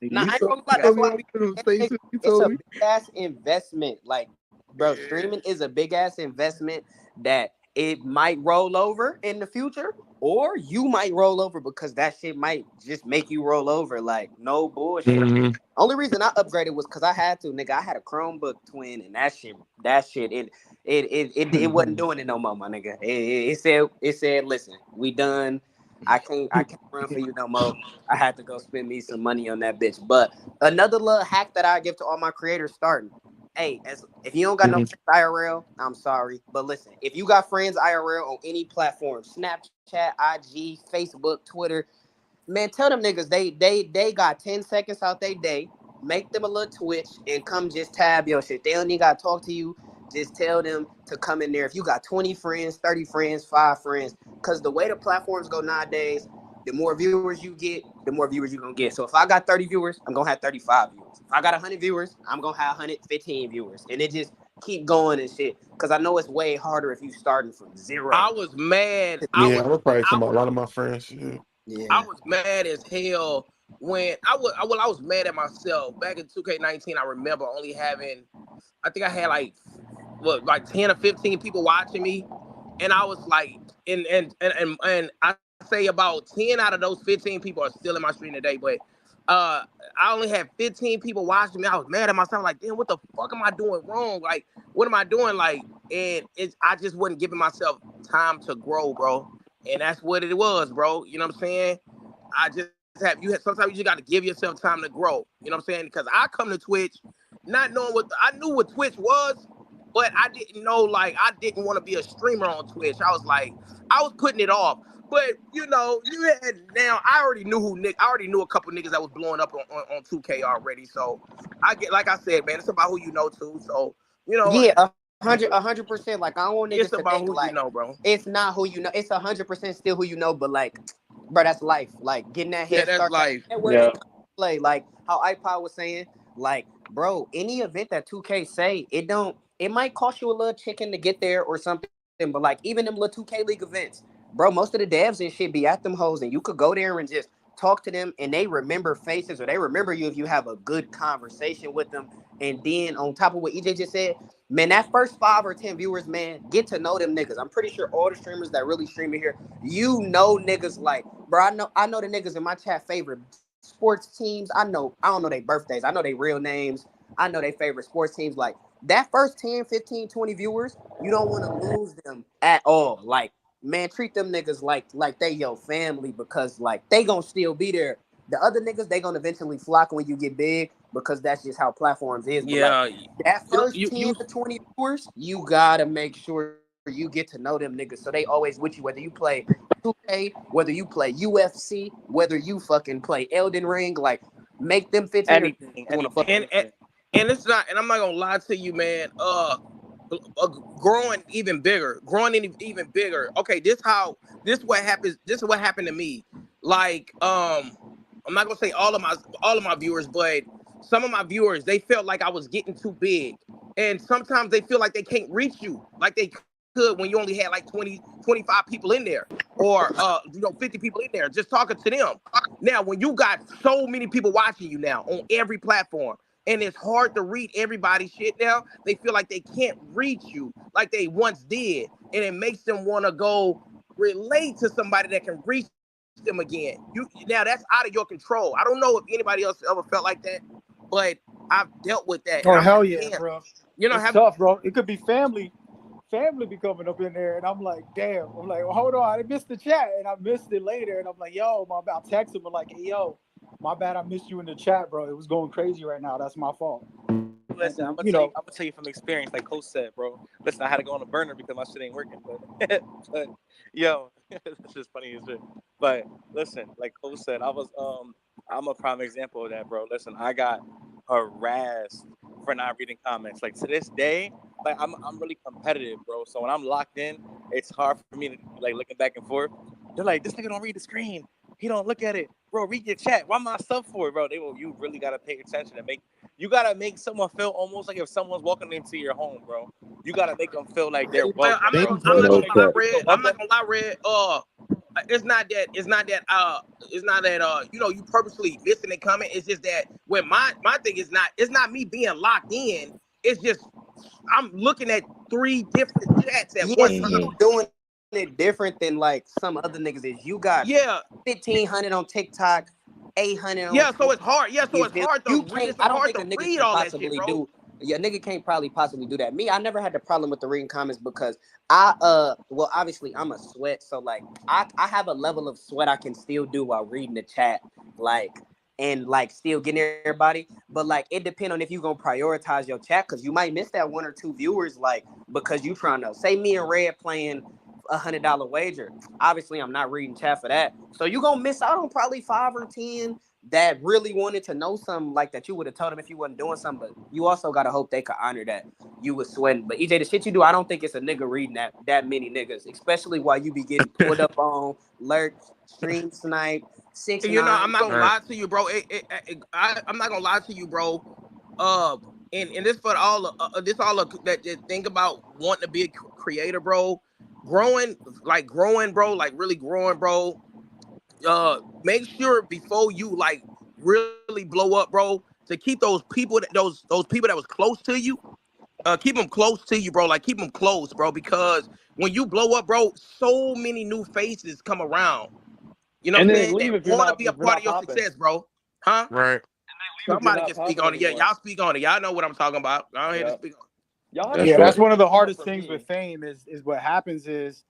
Nah, You I ain't told, gonna you lie. Got That's told me why one of them it's spaces. You it's told a me. big ass investment. Like, bro, yeah. streaming is a big ass investment that it might roll over in the future, or you might roll over because that shit might just make you roll over. Like, no bullshit. Mhm. Only reason I upgraded was because I had to, nigga. I had a Chromebook twin, and it wasn't doing it no more, my nigga. It said, listen, we done. I can't run for you no more. I had to go spend me some money on that bitch. But another little hack that I give to all my creators starting. Hey, if you don't got no Mhm. friends IRL, I'm sorry. But listen, if you got friends IRL on any platform, Snapchat, IG, Facebook, Twitter, man, tell them niggas they got 10 seconds out their day. Make them a little Twitch and come just tab your shit. They don't even gotta talk to you. Just tell them to come in there. If you got 20 friends, 30 friends, 5 friends, because the way the platforms go nowadays, the more viewers you get, the more viewers you're gonna get. So if I got 30 viewers, I'm gonna have 35 viewers. If I got 100 viewers, I'm gonna have 115 viewers. And it just keep going and shit. Because I know it's way harder if you starting from I zero. was mad. Yeah, I would probably I talk about a was lot of my friends. Yeah. I Yeah. was mad as hell when I was mad at myself back in 2K19. I remember only having, I think I had like 10 or 15 people watching me, and I was like, and I say about 10 out of those 15 people are still in my stream today, but uh I only had 15 people watching me. I was mad at myself, like, damn, what the fuck am I doing wrong? Like, what am I doing? Like, and I just wasn't giving myself time to grow, bro. And that's what it was, bro. You know what I'm saying? Sometimes you just got to give yourself time to grow. You know what I'm saying? Because I come to Twitch not knowing I knew what Twitch was, but I didn't know, like, I didn't want to be a streamer on Twitch. I was putting it off. But you had now. I already knew a couple niggas that was blowing up on 2K already. So I get, like I said, man, it's about who you know too. So Yeah, 100%. Like, I don't want niggas it's to about think who you like know, bro. it's not who you know. It's 100% still who you know. But like, bro, that's life. Like, getting that Yeah, head that's start, life. that where Yeah. they come to play. Like how iPod was saying, like, bro, any event that 2K say, it might cost you a little chicken to get there or something. But like, even them little 2K League events, bro, most of the devs and shit be at them hoes, and you could go there and just talk to them, and they remember faces, or they remember you if you have a good conversation with them. And then on top of what EJ just said, man, that first 5 or 10 viewers, man, get to know them niggas. I'm pretty sure all the streamers that really stream in here, niggas like, bro. I know the niggas in my chat favorite sports teams. I don't know their birthdays. I know their real names. I know their favorite sports teams. Like, that first 10, 15, 20 viewers, you don't want to lose them at all. Like, man, treat them niggas like they your family, because like they gonna still be there. The other niggas, they gonna eventually flock when you get big, because that's just how platforms is. But like, Yeah, that you first you 10 you to 20 viewers, you gotta make sure you get to know them niggas, so they always with you, whether you play 2K, whether you play UFC, whether you fucking play Elden Ring. Like, make them 15 or Anything. want to fuck Anything. and, with and you. and it's not. And I'm not gonna lie to you, man. Growing even bigger. Okay, this is what happened to me. Like, I'm not gonna say all of my viewers, but some of my viewers, they felt like I was getting too big, and sometimes they feel like they can't reach you like they could when you only had like 20, 25 people in there, or 50 people in there just talking to them. Now, when you got so many people watching you now on every platform, and it's hard to read everybody's shit now. They feel like they can't reach you like they once did, and it makes them want to go relate to somebody that can reach them again. You now that's out of your control. I don't know if anybody else ever felt like that, but I've dealt with that, and I'm Oh like, hell damn, yeah, bro. you know, It's have tough, bro. It could be family be coming up in there, and I'm like, damn. I'm like, well, hold on, I missed the chat, and I missed it later, and I'm like, yo, my bad. I text him, like, hey, yo, my bad, I missed you in the chat, bro. It was going crazy right now. That's my fault. Listen, And you know, I'm gonna tell you from experience, like Coach said, bro. Listen, I had to go on a burner because my shit ain't working. But yo, it's just funny as shit. But listen, like Coach said, I'm a prime example of that, bro. Listen, I got harassed for not reading comments. Like to this day, like I'm really competitive, bro. So when I'm locked in, it's hard for me to like looking back and forth. They're like, this nigga don't read the screen. He don't look at it, bro. Read your chat. Why my stuff for it, bro? You really gotta pay attention and make. You gotta make someone feel almost like if someone's walking into your home, bro. You gotta make them feel like they're well, welcome, bro. I'm not No gonna You lie, cap. Red. feel I'm not welcome. gonna lie, Red. It's not that you know, you purposely missing and coming. It's just that when my thing is not, it's not me being locked in. It's just I'm looking at three different chats at Yeah, one see, you time. Mm-hmm. doing it different than like some other niggas is. You got Yeah, 1,500 on TikTok, 800 on yeah. So Twitter. it's hard. Yeah, so You it's feel hard to you read. can't. It's I don't hard think to a nigga read can all that shit, possibly bro. do. Yeah, nigga can't probably possibly do that. Me, I never had the problem with the reading comments because well obviously I'm a sweat, so like I have a level of sweat I can still do while reading the chat, like and like still getting everybody. But like it depends on if you gonna prioritize your chat because you might miss that one or two viewers, like because you trying to say me and Red playing $100 wager. Obviously, I'm not reading chat for that. So you gonna miss out on probably 5 or 10 that really wanted to know something like that you would have told them if you wasn't doing something. But you also gotta hope they could honor that you was sweating. But EJ, the shit you do, I don't think it's a nigga reading that many niggas, especially while you be getting pulled up on, lurk, stream snipe, six You know, nine. I'm not You gonna Right. lie to you, bro. I'm not gonna lie to you, bro. Uh, and this for all this all that think about wanting to be a creator, bro. Growing, bro. Like really growing, bro. Make sure before you like really blow up, bro, to keep those people those people that was close to you, keep them close to you, bro. Like keep them close, bro, because when you blow up, bro, so many new faces come around. You know what And I'm then they saying? leave That want to be a if you're part of not your popping. success, bro. Huh? Right. Leave if you're Somebody not can speak popping on it. Yeah, anymore. y'all speak on it. Y'all know what I'm talking about. I don't here to Yeah. speak on Y'all have to That's yeah, start that's right. one of making the it more hardest for things with me. fame is what happens is,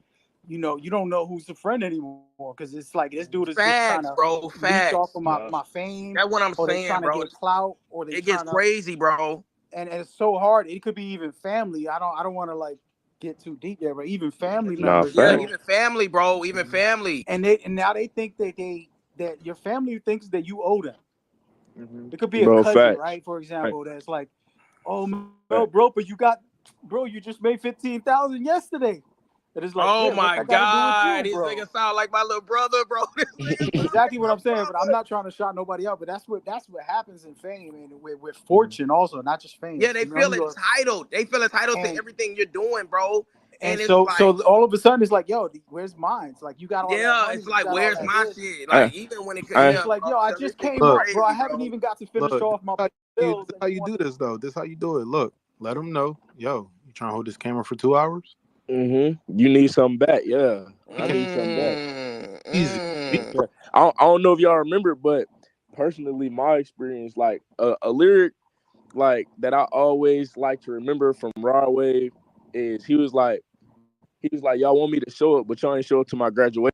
you don't know who's a friend anymore because it's like this dude it. is just trying Facts, to bro. leech off Facts. of Yeah. my fame, That's what I'm or they saying, trying to bro. get clout, or they It gets trying to, crazy, bro. and it's so hard. It could be even family. I don't want to like get too deep there, but even family Nah, members, Yeah, facts. bro. even family, bro. Even family. And now they think that your family thinks that you owe them. Hmm. It could be a Bro, cousin, facts. right? For Right. example, that's like, oh no, Facts. bro, but you just made 15,000 yesterday. It is like, Oh yeah, what my that got to do with God, you, this bro? nigga sound like my little brother, bro. This nigga sound like Exactly what my I'm saying, but I'm brother. not trying to shout nobody out. But that's what happens in fame and with fortune also, not just fame. Yeah, they You know what I feel mean? entitled. They feel entitled to And everything you're doing, bro. and And it's so like, all of a sudden it's like, yo, where's mine? It's like you got all that yeah, money, it's you like, got all where's that my this. shit? I, Like, even when it could, I, And yeah, it's like, bro, yo, I yo, this just shit came get up, bro. I crazy, haven't bro. even got to finish Look, off my this bills, is and how you you want do this though. This is how you do it. Look, let them know, yo, you trying to hold this camera for 2 hours? you need something back. Yeah, I need something back. Mm, Easy. Me, Yeah. I don't know if y'all remember, but personally, my experience, like a lyric like that I always like to remember from Rod Wave is y'all want me to show up, but y'all ain't show up to my graduation.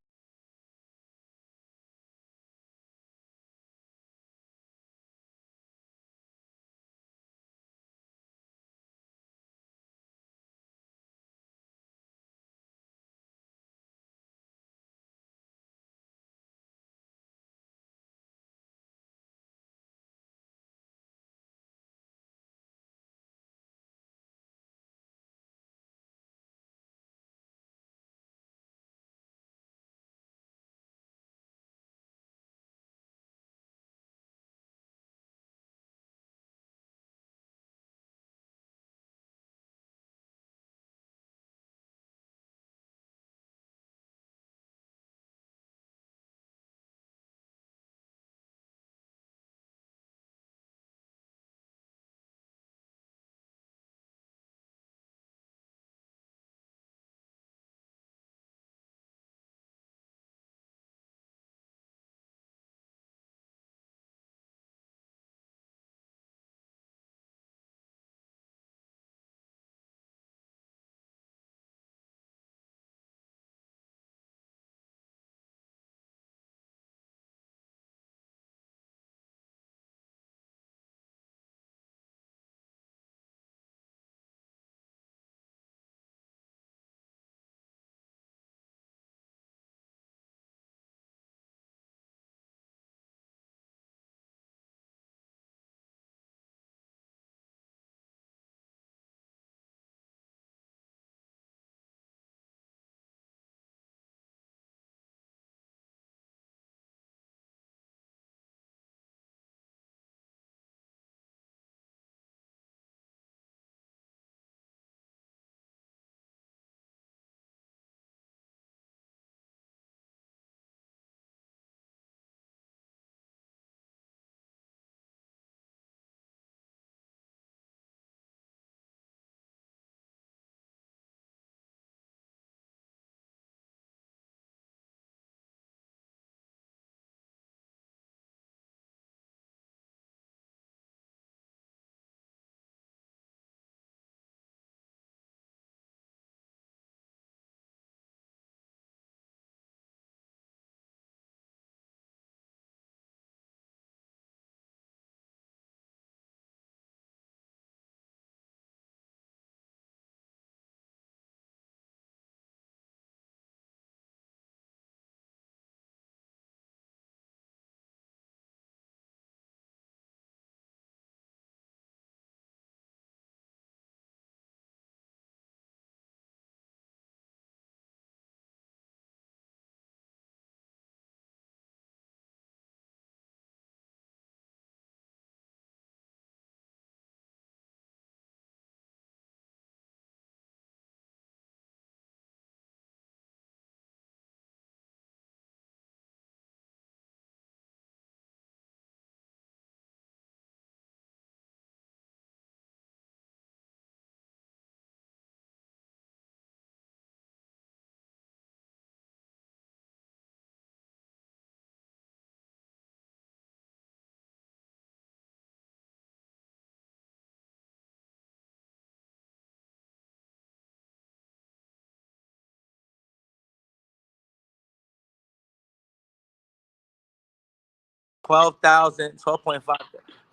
12,000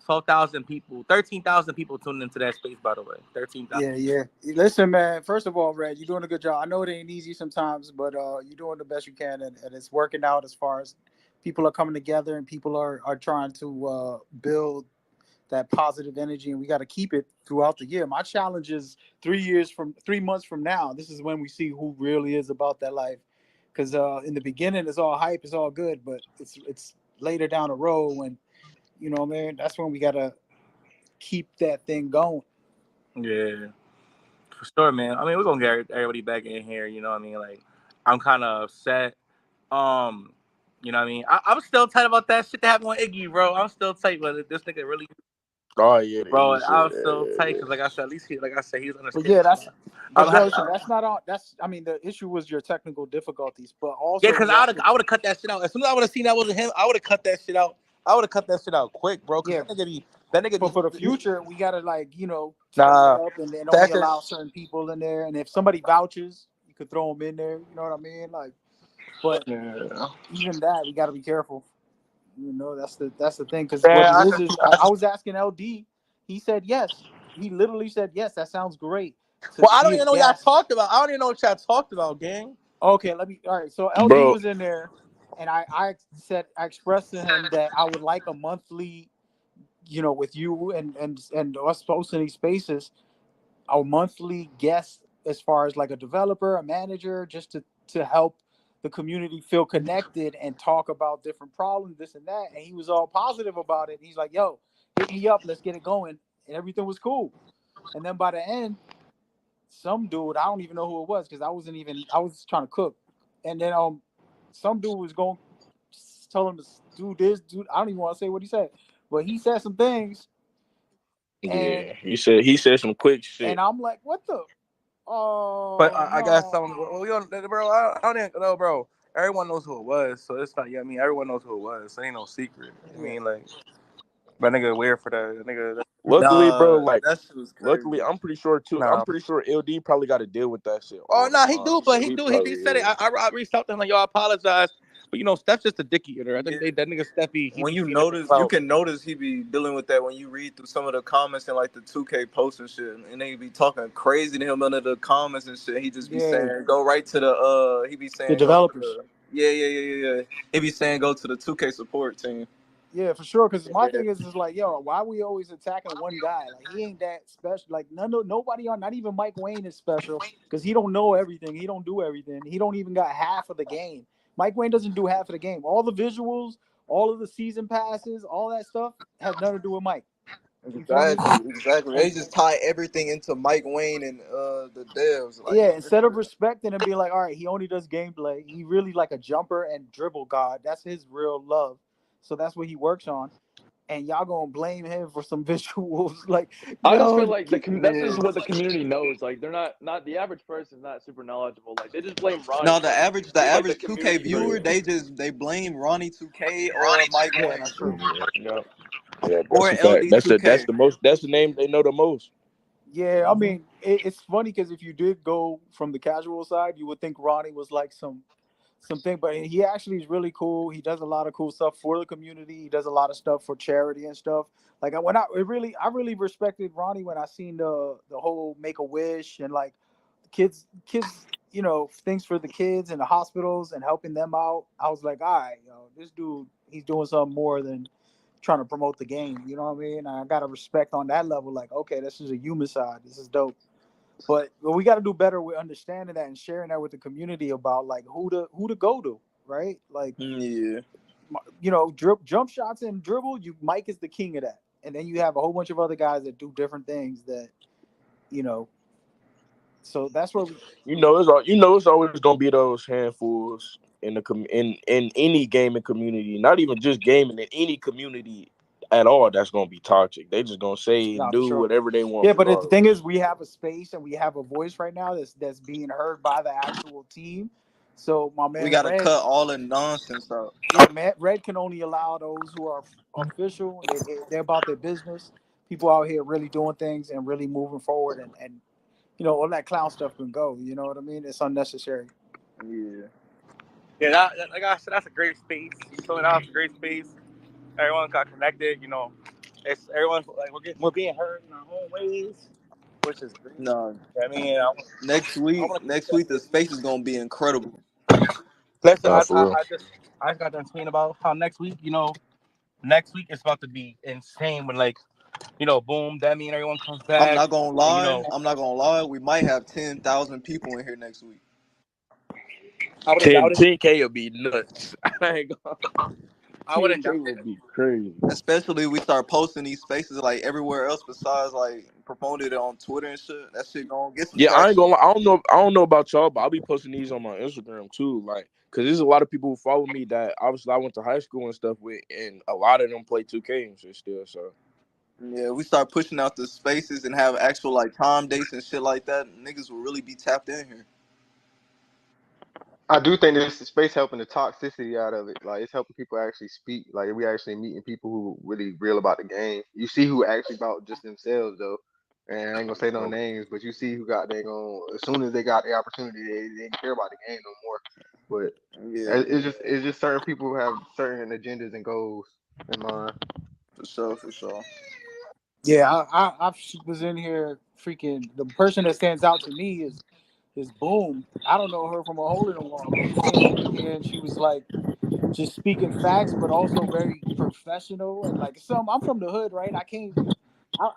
12,000 people, 13,000 people tuned into that space. By the way, 13,000. Yeah. Listen, man. First of all, Red, you're doing a good job. I know it ain't easy sometimes, but you're doing the best you can, and it's working out as far as people are coming together and people are trying to build that positive energy, and we got to keep it throughout the year. My challenge is 3 months from now. This is when we see who really is about that life. Because in the beginning, it's all hype, it's all good, but it's later down the road when, man, that's when we got to keep that thing going. Yeah, for sure, man. I mean, we're gonna get everybody back in here. You know what I mean? Like, I'm kind of upset. Um, you know what I mean? I'm still tight about that shit that happened with Iggy, bro. I'm still tight, but this nigga really, Oh yeah, the bro. Iggy shit. I'm Yeah, still yeah, tight yeah. because, like I said, at least like I said, he was But understanding. yeah, I'm, bro, listen, that's not all. I mean, the issue was your technical difficulties, but Yeah, also because we have to. I would have cut that shit out. As soon as I would have seen that wasn't him, I would have cut that shit out. I would have cut that shit out quick, bro. Because Yeah, that nigga but be, for the future, we gotta tighten it nah. up and then only Second, allow certain people in there. And if somebody vouches, you could throw them in there. You know what I mean? Like, but yeah. even that, we gotta be careful. That's the thing. Because what Man, it is I was asking LD. He said yes. He literally said yes. That sounds great to well, I don't be a even know what y'all guest. talked about. I don't even know what y'all talked about, gang. Okay, let me. All right. So LD Bro, was in there, and I expressed to him that I would like a monthly, with you and us posting these spaces, a monthly guest as far as like a developer, a manager, just to help the community feel connected and talk about different problems, this and that. And he was all positive about it. He's like, "Yo, hit me up, let's get it going," and everything was cool. And then by the end, some dude, I don't even know who it was because I was trying to cook, and then some dude was going tell him to do this, dude. I don't even want to say what he said, but he said some things, and yeah, he said some quick shit. I'm like, what the? But Oh I got no. something. Well, we don't, bro. I don't even know, bro. Everyone knows who it was, so it's not. Yeah, I mean, everyone knows who it was. So ain't no secret. I Yeah. mean, like, but nigga weird for that. Nigga, Luckily, bro, Nah, like, that shit was luckily, crazy. I'm pretty sure too. I'm nah. pretty sure LD probably got to deal with that shit Oh all the no, he time. do, So but he he do. He probably said it. is. I reached out to him like, yo, I apologize, but Steph's just a dick eater. I Yeah. think that nigga Steffi, he When be you seeing it for notice, you clout. can notice he be dealing with that when you read through some of the comments and like the 2K posts and shit, and they be talking crazy to him under the comments and shit. He just be Yeah. saying, "Go right to the." He be The saying, "Go to developers. the." Yeah. He be saying, "Go to the 2K support team." Yeah, for sure. Because my thing is like, yo, why we always attacking one guy? Like he ain't that special. Like nobody on, not even Mike Wayne is special because he don't know everything. He don't do everything. He don't even got half of the game. Mike Wayne doesn't do half of the game. All the visuals, all of the season passes, all that stuff has nothing to do with Mike. You feel me? Exactly. And They just tie everything into Mike Wayne and the devs. Like, yeah, instead of respecting and being like, all right, he only does gameplay. He really like a jumper and dribble god. That's his real love. So that's what he works on. And y'all gonna blame him for some visuals. Like, I just yo, feel like that's just what the community knows. Like they're not the average person is not super knowledgeable. Like they just blame Ronnie, no, but the like the average 2K community viewer, knows. they blame Ronnie 2K or Mike yeah, Wayne that's true. Yeah. Yeah, that's or a fact. LD 2K. That's the name they know the most. Yeah, I mean, it's funny because if you did go from the casual side, you would think Ronnie was like something, but he actually is really cool. He does a lot of cool stuff for the community. He does a lot of stuff for charity and stuff. Like I really respected Ronnie when I seen the whole Make a Wish and like kids, things for the kids in the hospitals and helping them out. I was like, all right, this dude, he's doing something more than trying to promote the game. You know what I mean? I gotta respect on that level. Like, okay, this is a human side. This is dope. But we got to do better with understanding that and sharing that with the community about like who to go to, right? Like, Yeah. jump shots and dribble. Mike is the king of that, and then you have a whole bunch of other guys that do different things that, you know. So that's where we. It's always gonna be those handfuls in the in any gaming community, not even just gaming in any community at all. That's gonna be toxic. They just gonna say and Nah, for do sure. whatever they want, Yeah, but the regardless. thing is, we have a space and we have a voice right now that's being heard by the actual team. So my We man gotta Red, cut all the nonsense out. yeah, man, Red can only allow those who are official. They're about their business. People out here really doing things and really moving forward, and all that clown stuff can go. You know what I mean? It's unnecessary. Yeah. Yeah, like I said, that's a great space. You feel me? That's a great space. everyone got connected. It's everyone like we're being heard in our own ways, which is great. No, I mean, next I week, want to keep next that week the moving. space is gonna be incredible. Listen, Nah, for real. I just got done tweeting about how next week is about to be insane when boom, that mean everyone comes I'm back, not gonna and lie. I'm not gonna lie. We might have 10,000 people in here next week. I wouldn't 10, doubt it. 10K would be nuts. I ain't gonna. I wouldn't doubt 10K it. would be crazy. Especially we start posting these spaces like everywhere else besides like promoting it on Twitter and shit. That shit gonna get some Yeah, I ain't traction. gonna lie. I don't know about y'all, but I'll be posting these on my Instagram too. Like, cause there's a lot of people who follow me that obviously I went to high school and stuff with, and a lot of them play 2K and shit still. So Yeah, we start pushing out the spaces and have actual like time dates and shit like that. Niggas will really be tapped in here. I do think this space helping the toxicity out of it. Like it's helping people actually speak. Like we actually meeting people who really real about the game. You see who actually about just themselves though. And I ain't gonna say no names, but you see who got they going as soon as they got the opportunity, they didn't care about the game no more. But Yeah, it's just certain people who have certain agendas and goals in mind. for sure, for sure. Yeah, I was in here freaking. The person that stands out to me is Boom. I don't know her from a hole in the wall, but she came up in here and she was like just speaking facts, but also very professional and like some. I'm from the hood, right?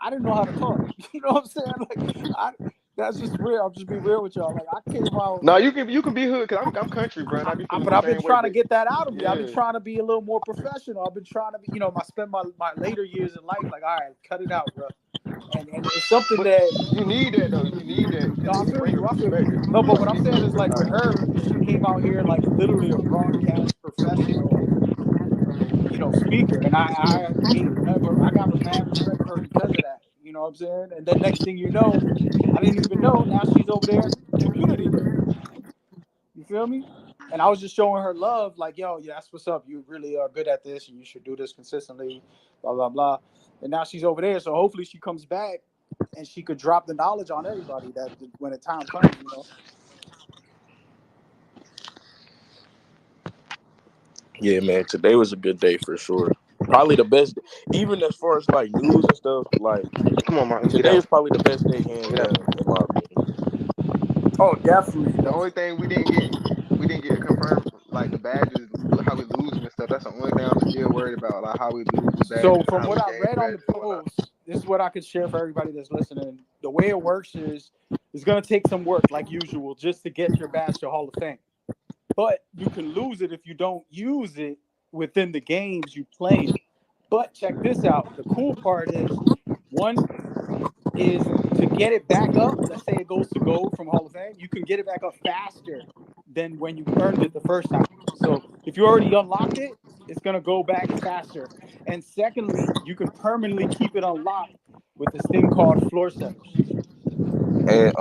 I didn't know how to talk. You know what I'm saying? Like I that's just real. I'll just be real with y'all. Like I came out. No, you can be hood because I'm country, bro, and I be feeling But the I've been same way. trying to But get that out of me. I've been yeah, trying to be a little more professional. I've been trying to be, I spend my later years in life like, all right, cut it out, bro. And it's something but that you need that though. You need that no, because I it feel bring a you. I feel you. perspective. No, but what Like I'm saying people, is like with her, she came out here like literally a broadcast professional, speaker, and I got mad respect for her because of that. You know what I'm saying? And then next thing you know, I didn't even know. Now she's over there in community day. You feel me? And I was just showing her love, like, yo, yeah, that's what's up. You really are good at this, and you should do this consistently, blah blah blah. And now she's over there, so hopefully she comes back, and she could drop the knowledge on everybody that when the time comes. yeah, man, today was a good day for sure. Probably the best, even as far as like news and stuff. Like come on, man, get today is out, probably the best day hands get out. down, in my opinion. Oh, definitely. The only thing we didn't get confirmed like the badges, how we losing and stuff. That's the only thing I'm still worried about, like how we lose the badges So and from how what we I gain the read on the badges and whatnot. post, this is what I could share for everybody that's listening. The way it works is it's gonna take some work, like usual, just to get your badge to Hall of Fame. But you can lose it if you don't use it within the games you play in. But check this out. The cool part is one is to get it back up. Let's say it goes to gold from Hall of Fame, you can get it back up faster than when you earned it the first time. So if you already unlocked it, it's gonna go back faster. And secondly, you can permanently keep it unlocked with this thing called floor setters. And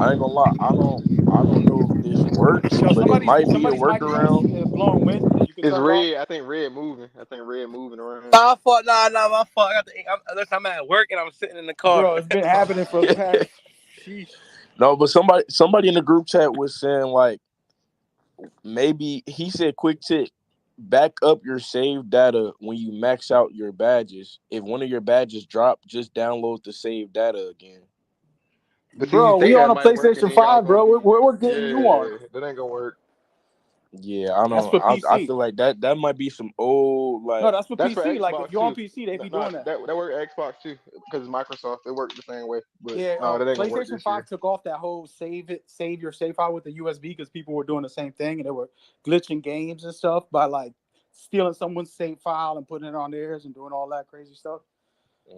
I ain't gonna lie, I don't know if this works, Yo, but it might be a somebody's mic is workaround. blowing wind. You can It's turn it off. red. I think red moving. I think red moving around. Nah, fuck, nah, my fault. Listen, I'm at work and I'm sitting in the car. Bro, it's been happening for the past sheesh. No, but somebody in the group chat was saying like maybe he said quick tip, back up your save data when you max out your badges. If one of your badges drop, just download the save data again. But see, you Bro, we think on that a might work, and PlayStation then y'all 5, gonna bro. be, We're getting you on. yeah, that ain't gonna work. Yeah, I That's don't. for I PC. feel like that might be some old No, like. that's for That's for PC. Like if Xbox you're on too. PC, they be doing Not that. that work Xbox too because it's Microsoft. It worked the same way. But Yeah, no, that ain't gonna work PlayStation this 5 year. took off that whole save your save file with the USB because people were doing the same thing and they were glitching games and stuff by like stealing someone's save file and putting it on theirs and doing all that crazy stuff.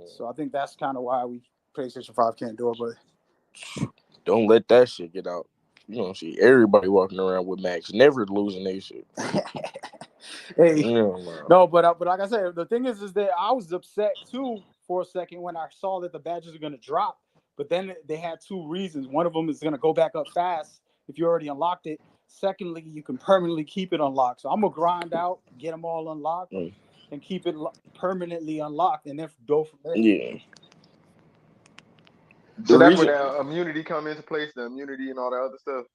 So I think that's kind of why we PlayStation 5 can't do it. But Don't let that shit get out. You know, see everybody walking around with Max, never losing their shit. hey, You know, man. no, but like I said, the thing is that I was upset too for a second when I saw that the badges are going to drop. But then they had two reasons. One of them is going to go back up fast if you already unlocked it. Secondly, you can permanently keep it unlocked. So I'm gonna grind out, get them all unlocked, Mm. and keep it permanently unlocked, and then go from there. Yeah. The So that's where reason, that immunity come into place, the immunity and all that other stuff.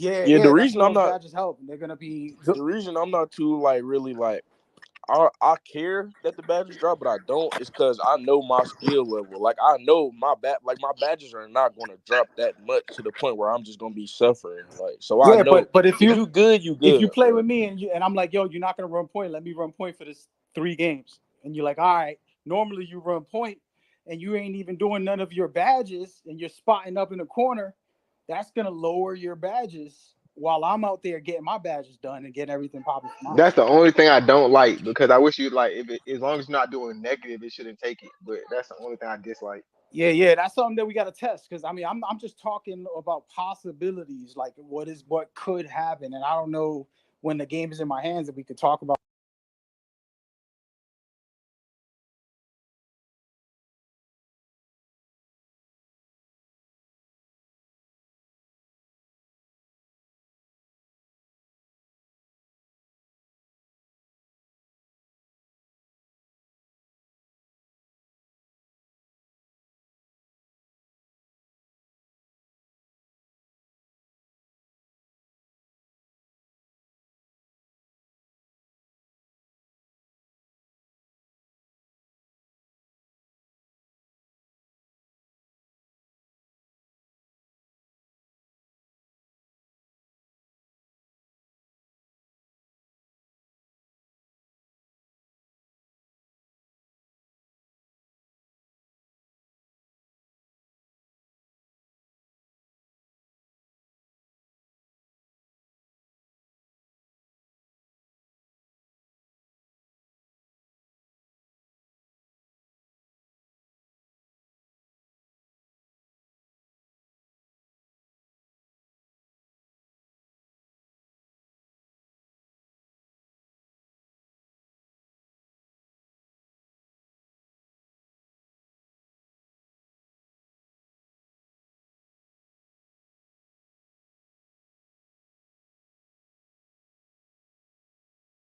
Yeah, yeah, yeah, that's where those badges help. And they're gonna be. the reason I'm not too like really like I care that the badges drop, but I don't. It's because I know my skill level. Like I know my badges are not going to drop that much to the point where I'm just going to be suffering. Like so, I Yeah, know but if you good, you if you good, play bro. with me and I'm like, yo, you're not gonna run point. Let me run point for this 3 games. And you're like, all right. Normally you run point, and you ain't even doing none of your badges, and you're spotting up in the corner. That's gonna lower your badges while I'm out there getting my badges done and getting everything popping for mine. That's the only thing I don't like because I wish you'd like if it, as long as you're not doing negative, it shouldn't take it. But that's the only thing I dislike. Yeah, that's something that we got to test because I mean I'm just talking about possibilities, like what could happen, and I don't know when the game is in my hands that we could talk about